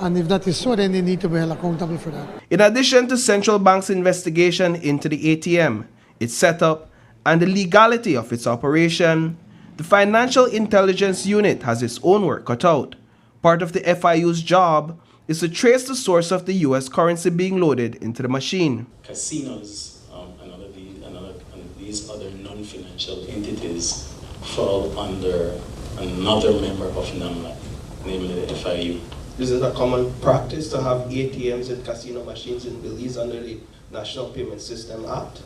and if that is so, then they need to be held accountable for that. In addition to Central Bank's investigation into the ATM, its setup, and the legality of its operation, the Financial Intelligence Unit has its own work cut out. Part of the FIU's job is to trace the source of the US currency being loaded into the machine. Casinos and these other non-financial entities fall under another member of NAMLAC, namely the FIU. Is it a common practice to have ATMs and casino machines in Belize under the National Payment System Act?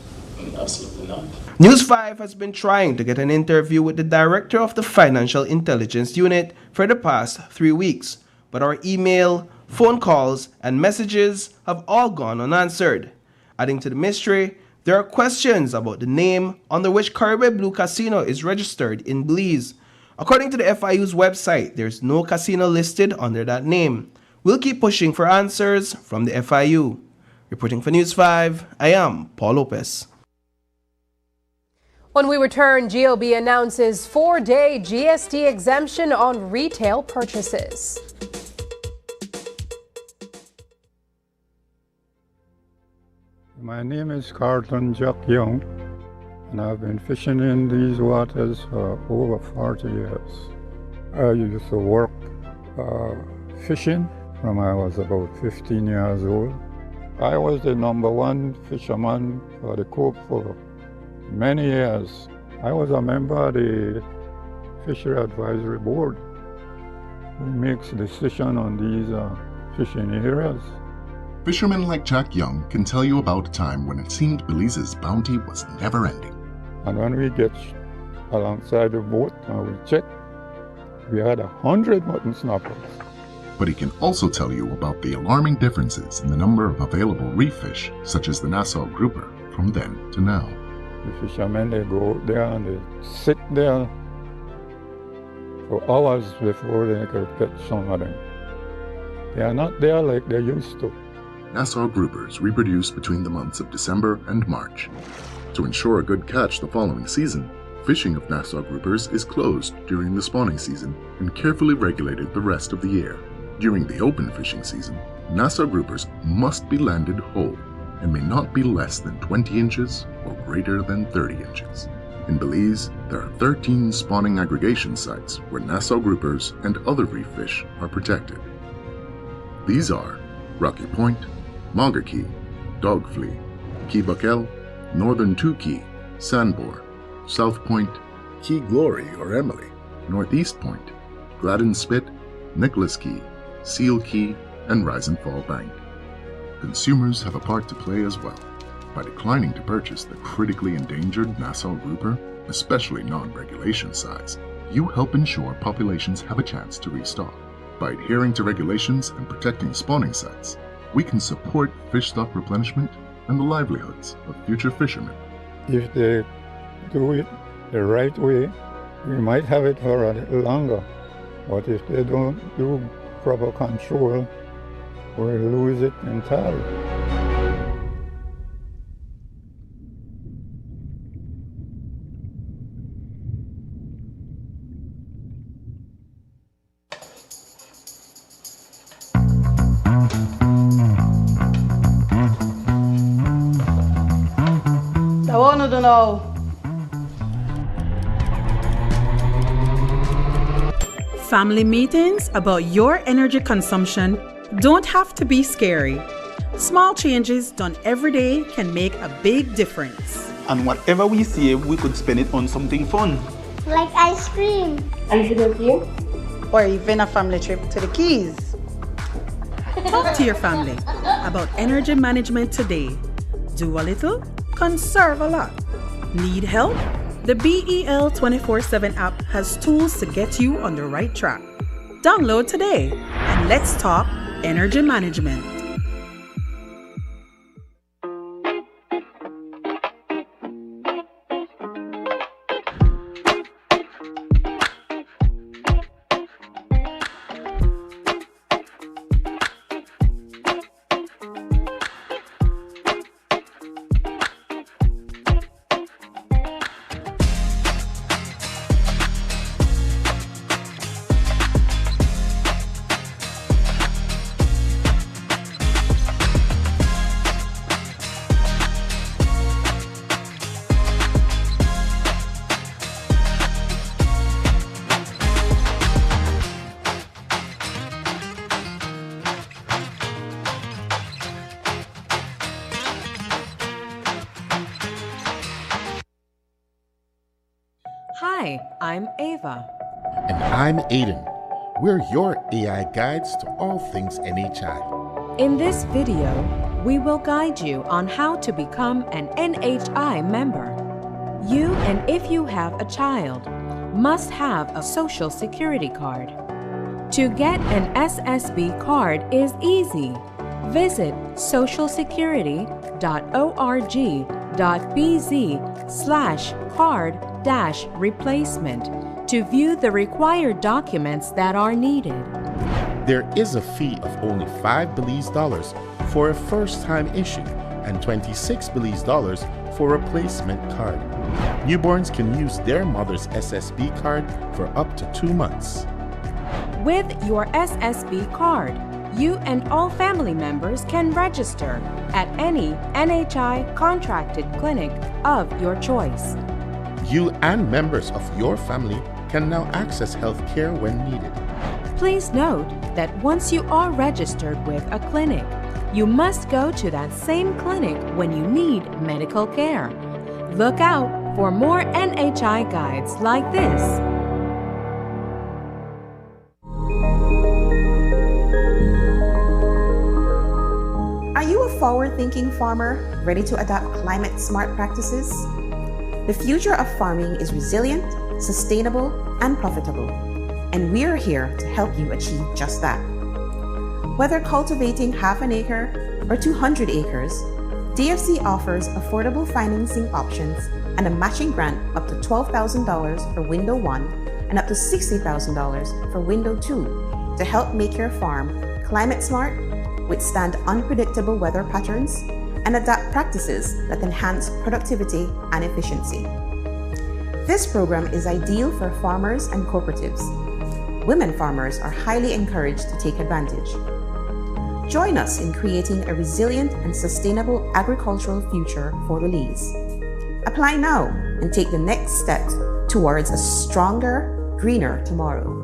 Absolutely not. News 5 has been trying to get an interview with the director of the Financial Intelligence Unit for the past 3 weeks, but our email, phone calls, and messages have all gone unanswered. Adding to the mystery, there are questions about the name under which Caribbean Blue Casino is registered in Belize. According to the FIU's website, there's no casino listed under that name. We'll keep pushing for answers from the FIU. Reporting for News 5, I am Paul Lopez. When we return, GOB announces 4-day GST exemption on retail purchases. My name is Carlton Jack Young, and I've been fishing in these waters for over 40 years. I used to work fishing from I was about 15 years old. I was the #1 fisherman for the Cove for many years. I was a member of the Fishery Advisory Board who makes decisions on these fishing areas. Fishermen like Jack Young can tell you about a time when it seemed Belize's bounty was never ending. And when we get alongside the boat and we check, we had 100 mutton snappers. But he can also tell you about the alarming differences in the number of available reef fish, such as the Nassau grouper, from then to now. The fishermen, they go out there and they sit there for hours before they could catch some of them. They are not there like they used to. Nassau groupers reproduce between the months of December and March. To ensure a good catch the following season, fishing of Nassau groupers is closed during the spawning season and carefully regulated the rest of the year. During the open fishing season, Nassau groupers must be landed whole and may not be less than 20 inches or greater than 30 inches. In Belize, there are 13 spawning aggregation sites where Nassau groupers and other reef fish are protected. These are Rocky Point, Monger Key, Dog Flea, Key Buckell, Northern Two Key, Sandbore, South Point, Key Glory or Emily, Northeast Point, Gladden Spit, Nicholas Key, Seal Key, and Rise and Fall Bank. Consumers have a part to play as well. By declining to purchase the critically endangered Nassau grouper, especially non-regulation size, you help ensure populations have a chance to restock. By adhering to regulations and protecting spawning sites, we can support fish stock replenishment and the livelihoods of future fishermen. If they do it the right way, we might have it for a little longer. But if they don't do proper control, we'll lose it entirely. I want to know. Family meetings about your energy consumption don't have to be scary. Small changes done every day can make a big difference. And whatever we save, we could spend it on something fun. Like ice cream. And video here? Or even a family trip to the Keys. Talk to your family about energy management today. Do a little, conserve a lot. Need help? The BEL 24/7 app has tools to get you on the right track. Download today and let's talk energy management. Hi, I'm Ava. And I'm Aiden. We're your AI guides to all things NHI. In this video, we will guide you on how to become an NHI member. You, and if you have a child, must have a Social Security card. To get an SSB card is easy. Visit socialsecurity.org.bz/card-replacement to view the required documents that are needed. There is a fee of only $5 Belize for a first-time issue and $26 Belize for a replacement card. Newborns can use their mother's SSB card for up to 2 months. With your SSB card, you and all family members can register at any NHI contracted clinic of your choice. You and members of your family can now access health care when needed. Please note that once you are registered with a clinic, you must go to that same clinic when you need medical care. Look out for more NHI guides like this. Are you a forward-thinking farmer ready to adopt climate-smart practices? The future of farming is resilient, sustainable, and profitable, and we're here to help you achieve just that. Whether cultivating half an acre or 200 acres, DFC offers affordable financing options and a matching grant up to $12,000 for Window 1 and up to $60,000 for Window 2 to help make your farm climate-smart, withstand unpredictable weather patterns, and adapt practices that enhance productivity and efficiency. This program is ideal for farmers and cooperatives. Women farmers are highly encouraged to take advantage. Join us in creating a resilient and sustainable agricultural future for Belize. Apply now and take the next step towards a stronger, greener tomorrow.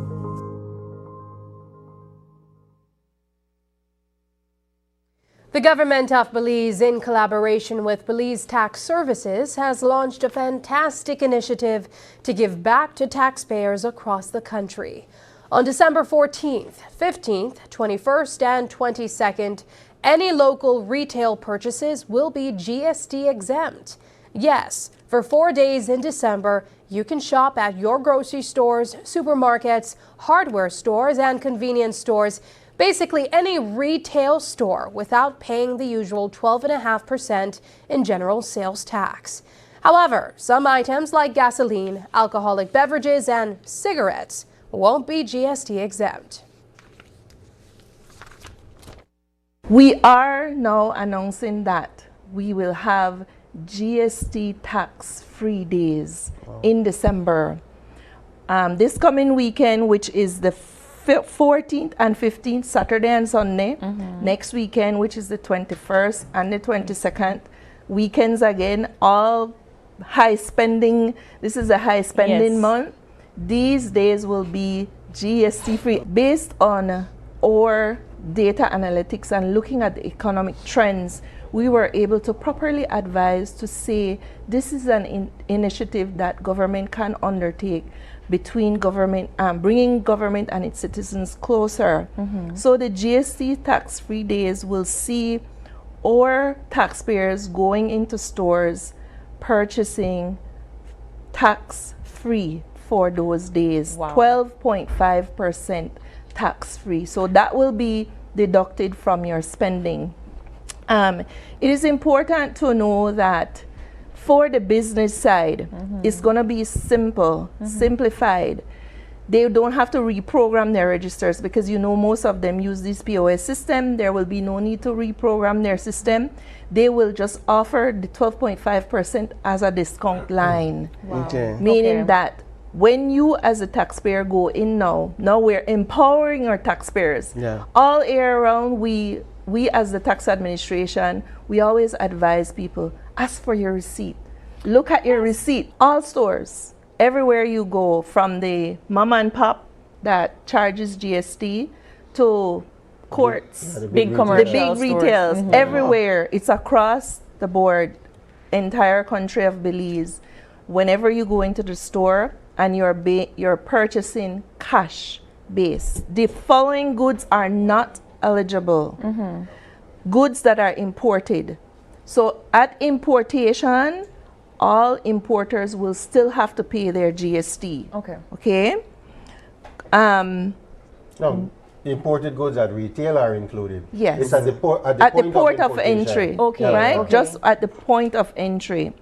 The government of Belize, in collaboration with Belize Tax Services, has launched a fantastic initiative to give back to taxpayers across the country. On December 14th, 15th, 21st, and 22nd, any local retail purchases will be GST exempt. Yes, for 4 days in December, you can shop at your grocery stores, supermarkets, hardware stores, and convenience stores, basically any retail store, without paying the usual 12.5% in general sales tax. However, some items like gasoline, alcoholic beverages, and cigarettes won't be GST exempt. We are now announcing that we will have GST tax-free days in December. This coming weekend, which is the 14th and 15th, Saturday and Sunday. Next weekend, which is the 21st and the 22nd. Weekends again, all high spending. This is a high spending month. These days will be GST free. Based on our data analytics and looking at the economic trends, we were able to properly advise to say this is an initiative that government can undertake between government, bringing government and its citizens closer. So the GST tax-free days will see our taxpayers going into stores purchasing tax-free for those days. 12.5% tax-free. So that will be deducted from your spending. It is important to know that for the business side, it's going to be simple, simplified. They don't have to reprogram their registers because you know most of them use this POS system. There will be no need to reprogram their system. They will just offer the 12.5% as a discount line. Meaning that when you as a taxpayer go in now we're empowering our taxpayers. All year round, we as the tax administration, we always advise people, ask for your receipt. Look at your receipt. All stores, everywhere you go, from the mom and pop that charges GST to courts, the big retails, everywhere. It's across the board, entire country of Belize. Whenever you go into the store and you're purchasing cash base, the following goods are not eligible. Goods that are imported. So at importation, all importers will still have to pay their GST. Okay? No, imported goods at retail are included. Yes. It's at the port of entry. Right? Just at the point of entry.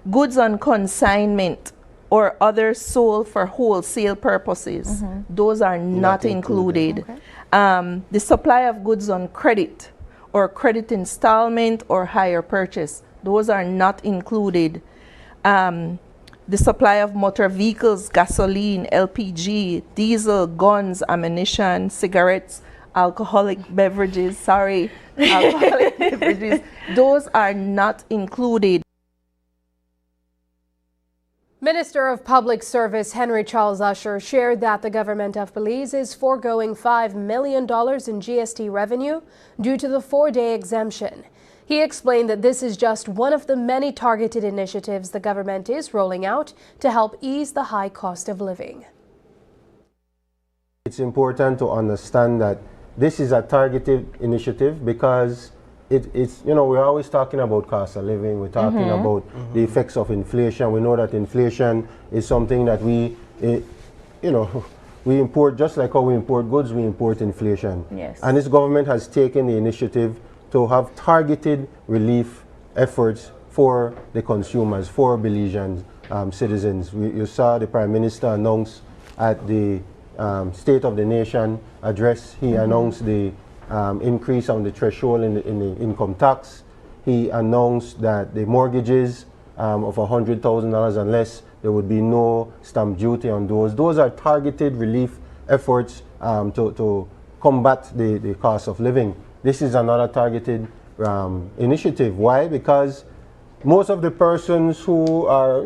Goods on consignment or others sold for wholesale purposes, those are not included. The supply of goods on credit or credit installment or hire purchase, those are not included. The supply of motor vehicles, gasoline, LPG, diesel, guns, ammunition, cigarettes, alcoholic beverages, those are not included. Minister of Public Service Henry Charles Usher shared that the government of Belize is foregoing $5 million in GST revenue due to the 4-day exemption. He explained that this is just one of the many targeted initiatives the government is rolling out to help ease the high cost of living. It's important to understand that this is a targeted initiative because it's, you know, we're always talking about cost of living, we're talking about the effects of inflation. We know that inflation is something that we import, just like how we import goods, we import inflation. And this government has taken the initiative to have targeted relief efforts for the consumers, for Belizean citizens. You saw the Prime Minister announce at the State of the Nation address, he announced the increase on the threshold in the income tax. He announced that the mortgages of $100,000 and less, there would be no stamp duty on those. Those are targeted relief efforts to combat the cost of living. This is another targeted initiative. Why? Because most of the persons who are,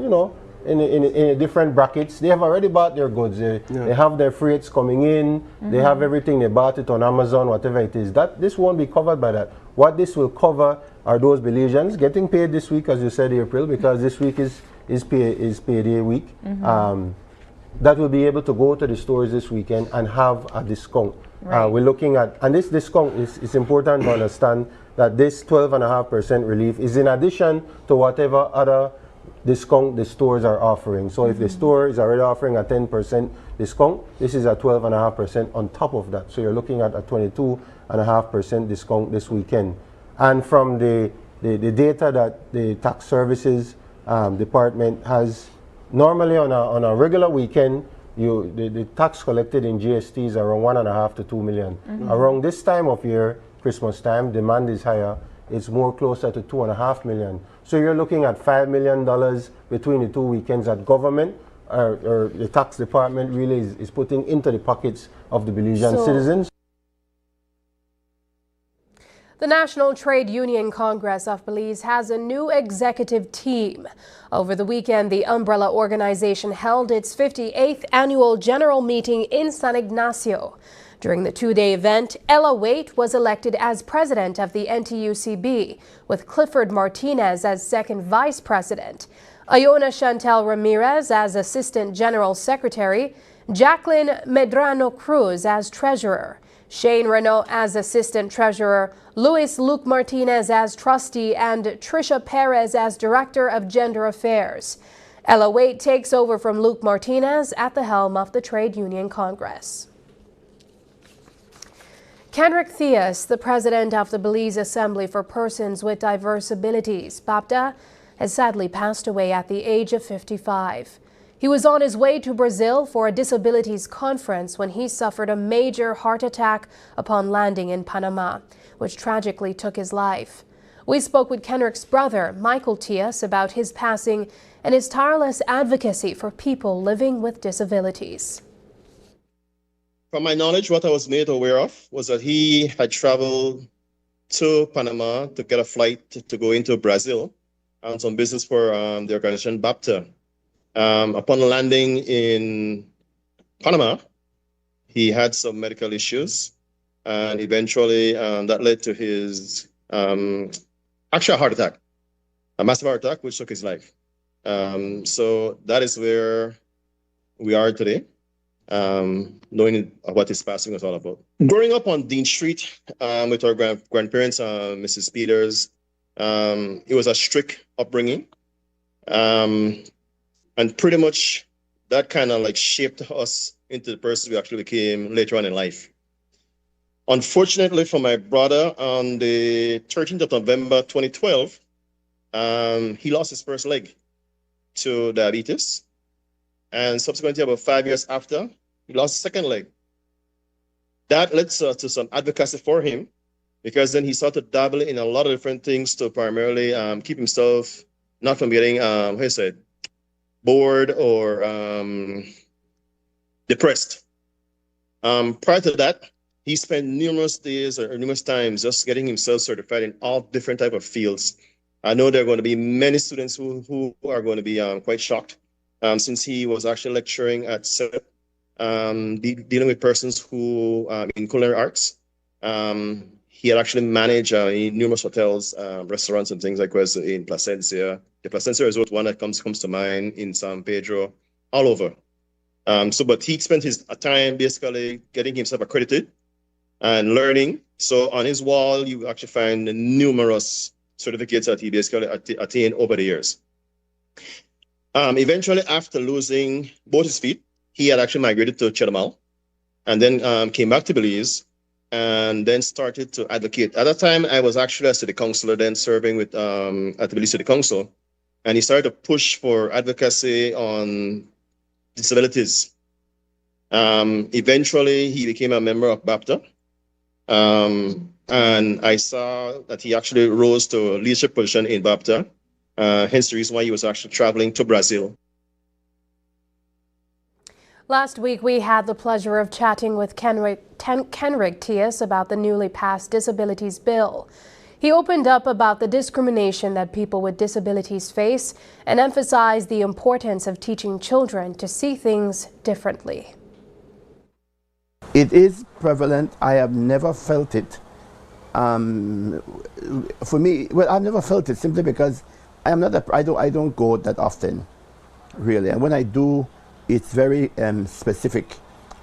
in different brackets, they have already bought their goods. They have their freights coming in. They have everything. They bought it on Amazon, whatever it is. This won't be covered by that. What this will cover are those Belizeans getting paid this week, as you said, April, because this week is payday week. That will be able to go to the stores this weekend and have a discount. We're looking at, and this discount is important to understand that this 12.5% relief is in addition to whatever other discount the stores are offering. So if the store is already offering a 10% discount, this is a 12.5% on top of that. So you're looking at a 22.5% discount this weekend. And from the data that the tax services department has, normally on a regular weekend, the tax collected in GST is around 1.5 to 2 million. Around this time of year, Christmas time, demand is higher. It's more closer to 2.5 million. So you're looking at $5 million between the 2 weekends that government or the tax department really is putting into the pockets of the Belizean citizens. The National Trade Union Congress of Belize has a new executive team. Over the weekend, the umbrella organization held its 58th annual general meeting in San Ignacio. During the two-day event, Ella Waite was elected as president of the NTUCB, with Clifford Martinez as second vice president, Iona Chantel Ramirez as assistant general secretary, Jacqueline Medrano Cruz as treasurer, Shane Renault as assistant treasurer, Luis Luke Martinez as trustee, and Trisha Perez as director of gender affairs. Ella Waite takes over from Luke Martinez at the helm of the Trade Union Congress. Kenrick Theus, the president of the Belize Assembly for Persons with Diverse Abilities, BAPTA, has sadly passed away at the age of 55. He was on his way to Brazil for a disabilities conference when he suffered a major heart attack upon landing in Panama, which tragically took his life. We spoke with Kenrick's brother, Michael Theus, about his passing and his tireless advocacy for people living with disabilities. From my knowledge, what I was made aware of was that he had traveled to Panama to get a flight to go into Brazil on some business for the organization BAPTA. Upon landing in Panama, he had some medical issues, and eventually that led to his actual heart attack, a massive heart attack, which took his life. So that is where we are today, knowing what his passing was all about. Growing up on Dean Street with our grandparents, Mrs. Peters, it was a strict upbringing. And pretty much that kind of like shaped us into the person we actually became later on in life. Unfortunately for my brother, on the 13th of November 2012, he lost his first leg to diabetes. And subsequently, about 5 years after, he lost his second leg. That led to some advocacy for him, because then he started dabbling in a lot of different things to primarily keep himself not from getting, bored or depressed. Prior to that, he spent numerous days or numerous times just getting himself certified in all different type of fields. I know there are going to be many students who are going to be quite shocked, since he was actually lecturing at CEP, dealing with persons who in culinary arts. He had actually managed numerous hotels, restaurants, and things like that in Placencia. The Placencia Resort, one that comes to mind, in San Pedro, all over. But he spent his time basically getting himself accredited and learning. So on his wall, you actually find numerous certificates that he basically attained over the years. Eventually, after losing both his feet, he had actually migrated to Chedamal, and then came back to Belize, and then started to advocate. At that time, I was actually a city councillor, then serving with at the Belize City Council, and he started to push for advocacy on disabilities. Eventually, he became a member of BAPTA, and I saw that he actually rose to a leadership position in BAPTA, hence the reason why he was actually traveling to Brazil. Last week, we had the pleasure of chatting with Kenrick Theus about the newly passed disabilities bill. He opened up about the discrimination that people with disabilities face and emphasized the importance of teaching children to see things differently. It is prevalent. I have never felt it. For me, well, I've never felt it simply because I don't go that often, really. And when I do, it's very specific.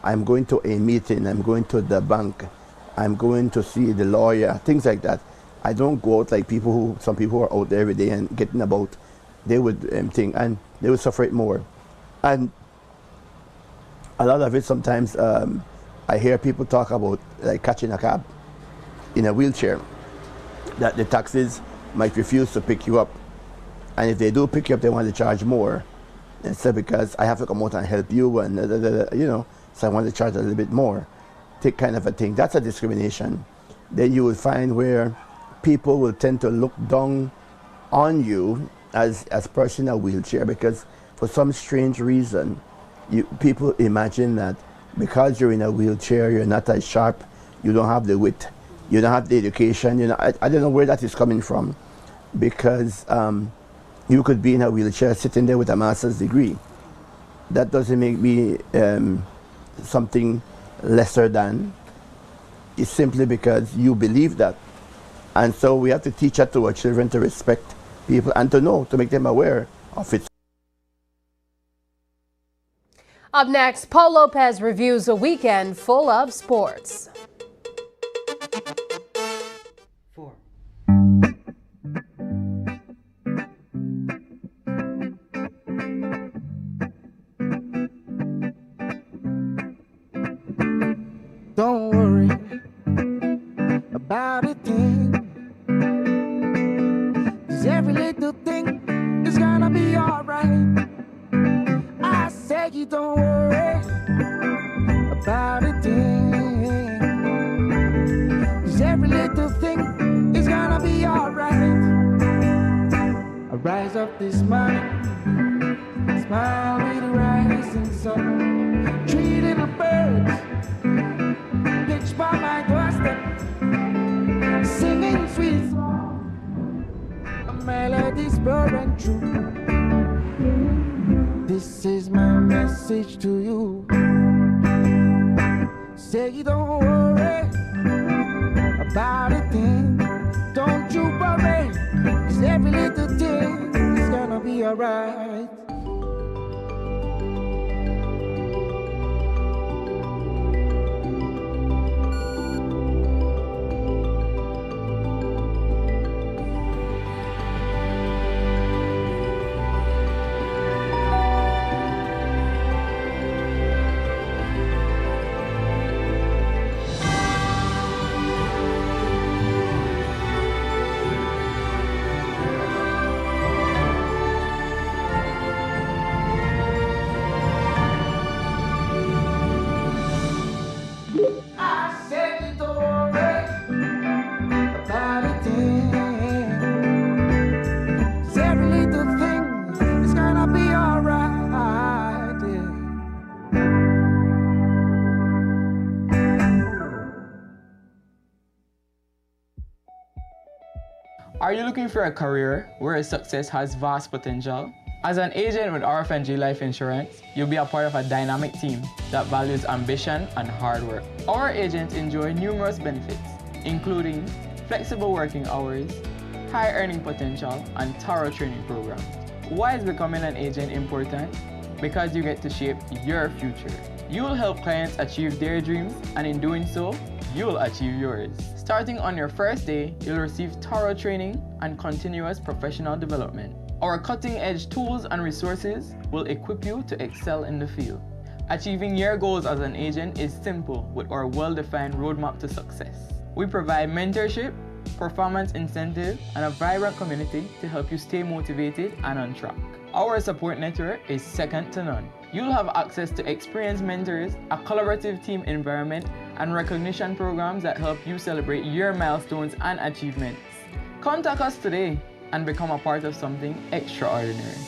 I'm going to a meeting, I'm going to the bank, I'm going to see the lawyer, things like that. I don't go out like some people who are out there every day and getting about. They would think, and they would suffer it more. And a lot of it sometimes, I hear people talk about like catching a cab in a wheelchair, that the taxis might refuse to pick you up. And if they do pick you up, they want to charge more. And so because I have to come out and help you, and so I want to charge a little bit more, take kind of a thing. That's a discrimination. Then you will find where people will tend to look down on you as person in a wheelchair, because for some strange reason, people imagine that because you're in a wheelchair, you're not as sharp, you don't have the wit you don't have the education. You know, I don't know where that is coming from, because you could be in a wheelchair sitting there with a master's degree. That doesn't make me something lesser than. It's simply because you believe that. And so we have to teach that to our children, to respect people and to know, to make them aware of it. Up next, Paul Lopez reviews a weekend full of sports. Don't worry about a thing, 'cause every little thing is gonna be alright. I say you don't worry about a thing, 'cause every little thing is gonna be alright. I rise up this morning, smile with the rising sun, 3 little birds pitch by my doorstep, singing sweet song, a melody's burning true. This is my message to you. Say you don't worry about a thing, don't you worry, 'cause every little thing is gonna be alright. Are you looking for a career where success has vast potential? As an agent with RFNG Life Insurance, you'll be a part of a dynamic team that values ambition and hard work. Our agents enjoy numerous benefits, including flexible working hours, high earning potential, and thorough training programs. Why is becoming an agent important? Because you get to shape your future. You will help clients achieve their dreams, and in doing so, you'll achieve yours. Starting on your first day, you'll receive thorough training and continuous professional development. Our cutting-edge tools and resources will equip you to excel in the field. Achieving your goals as an agent is simple with our well-defined roadmap to success. We provide mentorship, performance incentive, and a vibrant community to help you stay motivated and on track. Our support network is second to none. You'll have access to experienced mentors, a collaborative team environment, and recognition programs that help you celebrate your milestones and achievements. Contact us today and become a part of something extraordinary.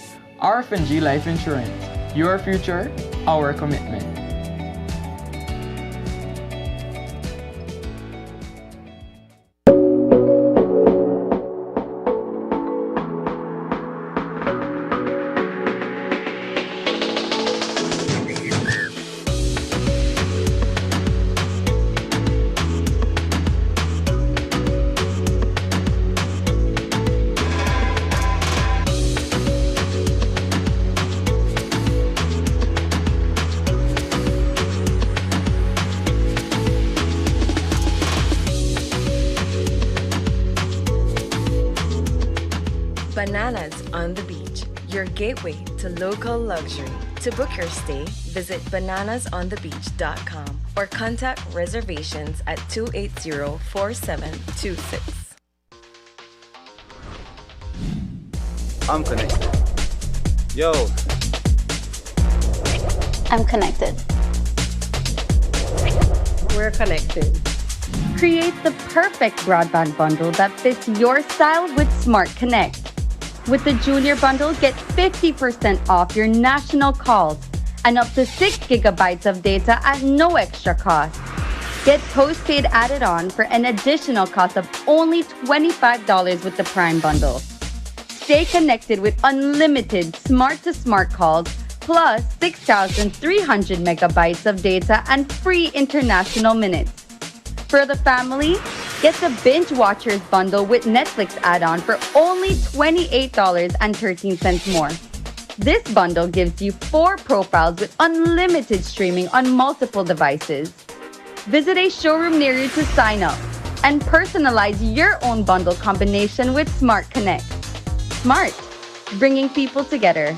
RFNG Life Insurance, your future, our commitment. Bananas on the Beach, your gateway to local luxury. To book your stay, visit bananasonthebeach.com or contact reservations at 280-4726. I'm connected. Yo. I'm connected. We're connected. Create the perfect broadband bundle that fits your style with Smart Connect. With the Junior Bundle, get 50% off your national calls and up to 6 gigabytes of data at no extra cost. Get postpaid added on for an additional cost of only $25 with the Prime bundle. Stay connected with unlimited smart-to-smart calls, plus 6,300 megabytes of data and free international minutes. For the family, get the Binge Watchers bundle with Netflix add-on for only $28.13 more. This bundle gives you 4 profiles with unlimited streaming on multiple devices. Visit a showroom near you to sign up and personalize your own bundle combination with Smart Connect. Smart, bringing people together.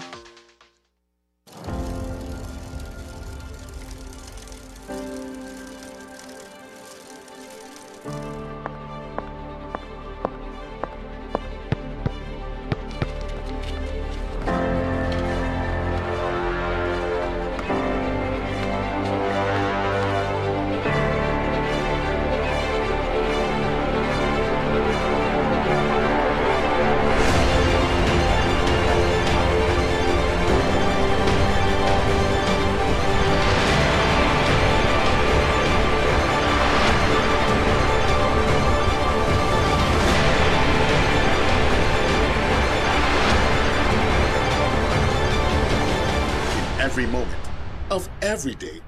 Every moment of every day,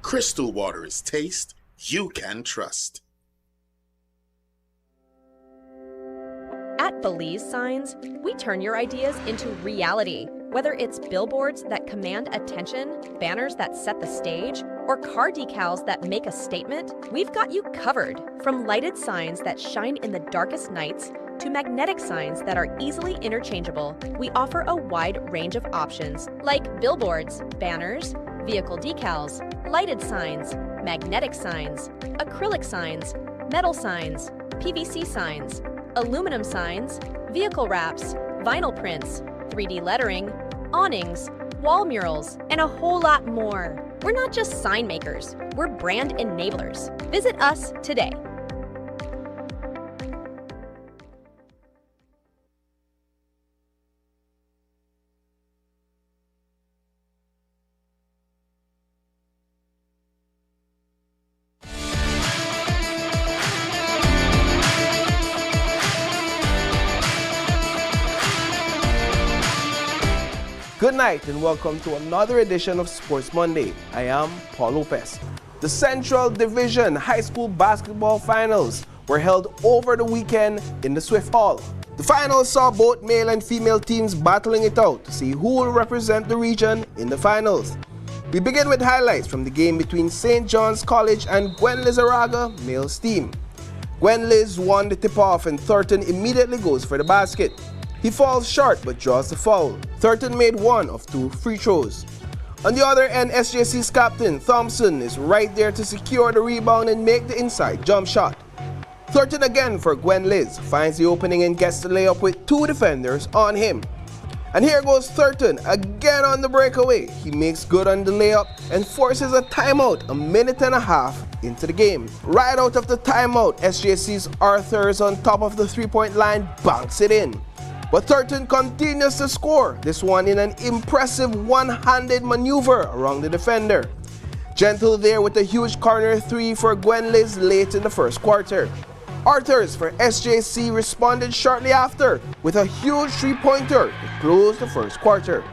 crystal water is taste you can trust. At Belize Signs, we turn your ideas into reality. Whether it's billboards that command attention, banners that set the stage, or car decals that make a statement, we've got you covered. From lighted signs that shine in the darkest nights to magnetic signs that are easily interchangeable, we offer a wide range of options like billboards, banners, vehicle decals, lighted signs, magnetic signs, acrylic signs, metal signs, PVC signs, aluminum signs, vehicle wraps, vinyl prints, 3D lettering, awnings, wall murals, and a whole lot more. We're not just sign makers, we're brand enablers. Visit us today. Good night and welcome to another edition of Sports Monday. I am Paul Lopez. The Central Division High School Basketball Finals were held over the weekend in the Swift Hall. The finals saw both male and female teams battling it out to see who will represent the region in the finals. We begin with highlights from the game between St. John's College and Gwen Lizarraga male's team. Gwen Liz won the tip-off and Thurton immediately goes for the basket. He falls short but draws the foul. Thurton made 1 of 2 free throws. On the other end, SJC's captain Thompson is right there to secure the rebound and make the inside jump shot. Thurton again for Gwen Liz, finds the opening and gets the layup with 2 defenders on him. And here goes Thurton again on the breakaway. He makes good on the layup and forces a timeout a minute and a half into the game. Right out of the timeout, SJC's Arthur is on top of the three-point line, banks it in. But Thurton continues to score, this one in an impressive one-handed maneuver around the defender. Gentle there with a huge corner 3 for Gwen Liz late in the first quarter. Arthurs for SJC responded shortly after with a huge three-pointer to close the first quarter.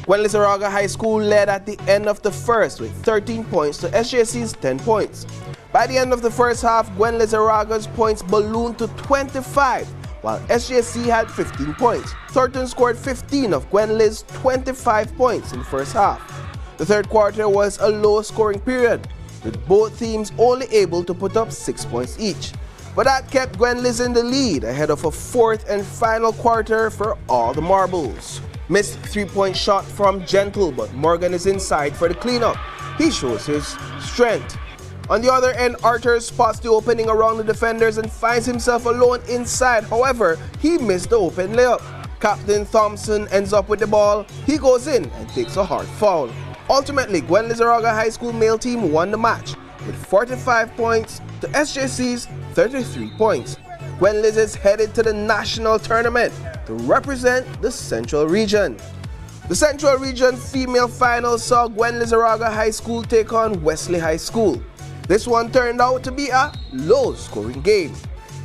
Gwen Lizarraga High School led at the end of the first with 13 points to SJC's 10 points. By the end of the first half, Gwen Lizarraga's points ballooned to 25. While SJC had 15 points. Thurton scored 15 of Gwen Liz's 25 points in the first half. The third quarter was a low-scoring period, with both teams only able to put up 6 points each. But that kept Gwen Liz in the lead ahead of a fourth and final quarter for all the marbles. Missed three-point shot from Gentle, but Morgan is inside for the cleanup. He shows his strength. On the other end, Arthur spots the opening around the defenders and finds himself alone inside. However, he missed the open layup. Captain Thompson ends up with the ball. He goes in and takes a hard foul. Ultimately, Gwen Lizarraga High School male team won the match with 45 points to SJC's 33 points. Gwen Liz is headed to the national tournament to represent the Central Region. The Central Region female finals saw Gwen Lizarraga High School take on Wesley High School. This one turned out to be a low-scoring game.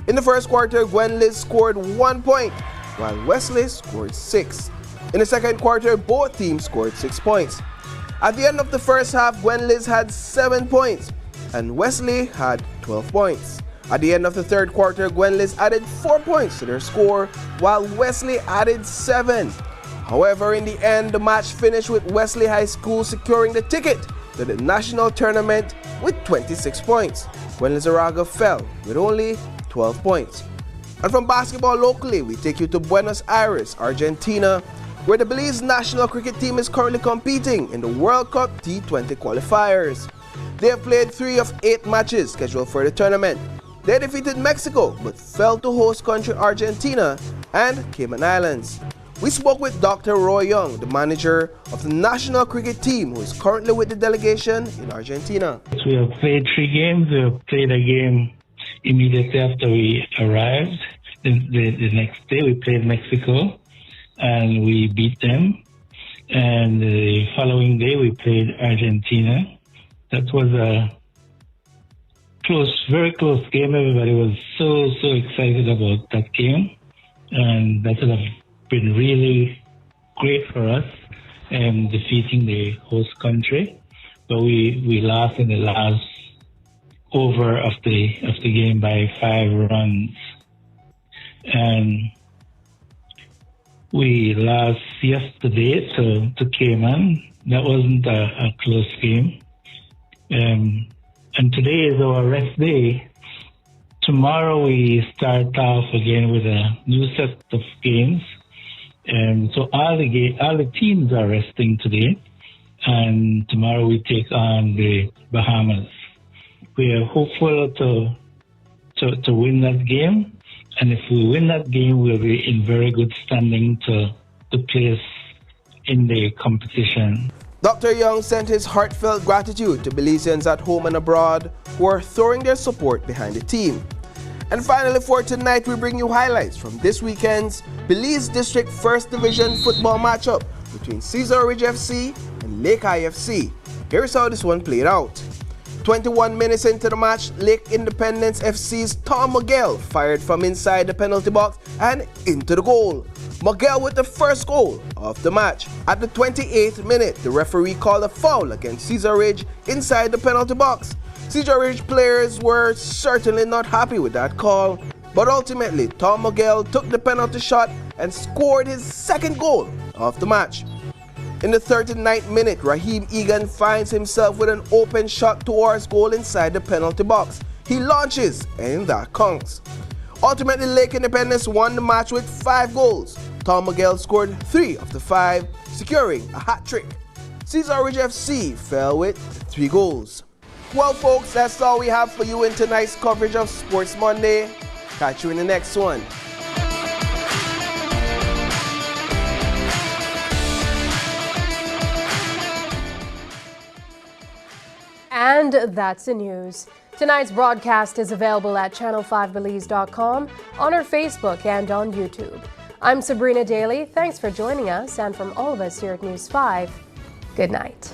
In the first quarter, Gwenliz scored 1 point, while Wesley scored 6. In the second quarter, both teams scored 6 points. At the end of the first half, Gwenliz had 7 points, and Wesley had 12 points. At the end of the third quarter, Gwenliz added 4 points to their score, while Wesley added 7. However, in the end, the match finished with Wesley High School securing the ticket to the national tournament with 26 points, when Lizarraga fell with only 12 points. And from basketball locally, we take you to Buenos Aires, Argentina, where the Belize national cricket team is currently competing in the World Cup T20 qualifiers. They have played 3 of 8 matches scheduled for the tournament. They defeated Mexico but fell to host country Argentina and Cayman Islands. We spoke with Dr. Roy Young, the manager of the national cricket team, who is currently with the delegation in Argentina. We have played 3 games. We have played a game immediately after we arrived. The next day we played Mexico and we beat them. And the following day we played Argentina. That was a very close game. Everybody was so excited about that game. And that would have been really great for us, defeating the host country. But we lost in the last over of the game by 5 runs. And we lost yesterday to Cayman. That wasn't a close game. And today is our rest day. Tomorrow we start off again with a new set of games. So all the teams are resting today. And tomorrow we take on the Bahamas. We are hopeful to win that game. And if we win that game, we'll be in very good standing to place in the competition. Dr. Young sent his heartfelt gratitude to Belizeans at home and abroad who are throwing their support behind the team. And finally, for tonight, we bring you highlights from this weekend's Belize District 1st Division football matchup between Cesar Ridge FC and Lake IFC. Here's how this one played out. 21 minutes into the match, Lake Independence FC's Tom Miguel fired from inside the penalty box and into the goal. Miguel with the first goal of the match. At the 28th minute, the referee called a foul against Cesar Ridge inside the penalty box. Cesar Ridge players were certainly not happy with that call, but ultimately Tom Miguel took the penalty shot and scored his second goal of the match. In the 39th minute, Raheem Egan finds himself with an open shot towards goal inside the penalty box. He launches and that counts. Ultimately, Lake Independence won the match with 5 goals. Tom Miguel scored 3 of the 5, securing a hat-trick. Cesar Ridge FC fell with 3 goals. Well, folks, that's all we have for you in tonight's coverage of Sports Monday. Catch you in the next one. And that's the news. Tonight's broadcast is available at channel5belize.com, on our Facebook, and on YouTube. I'm Sabrina Daly. Thanks for joining us, and from all of us here at News 5, good night.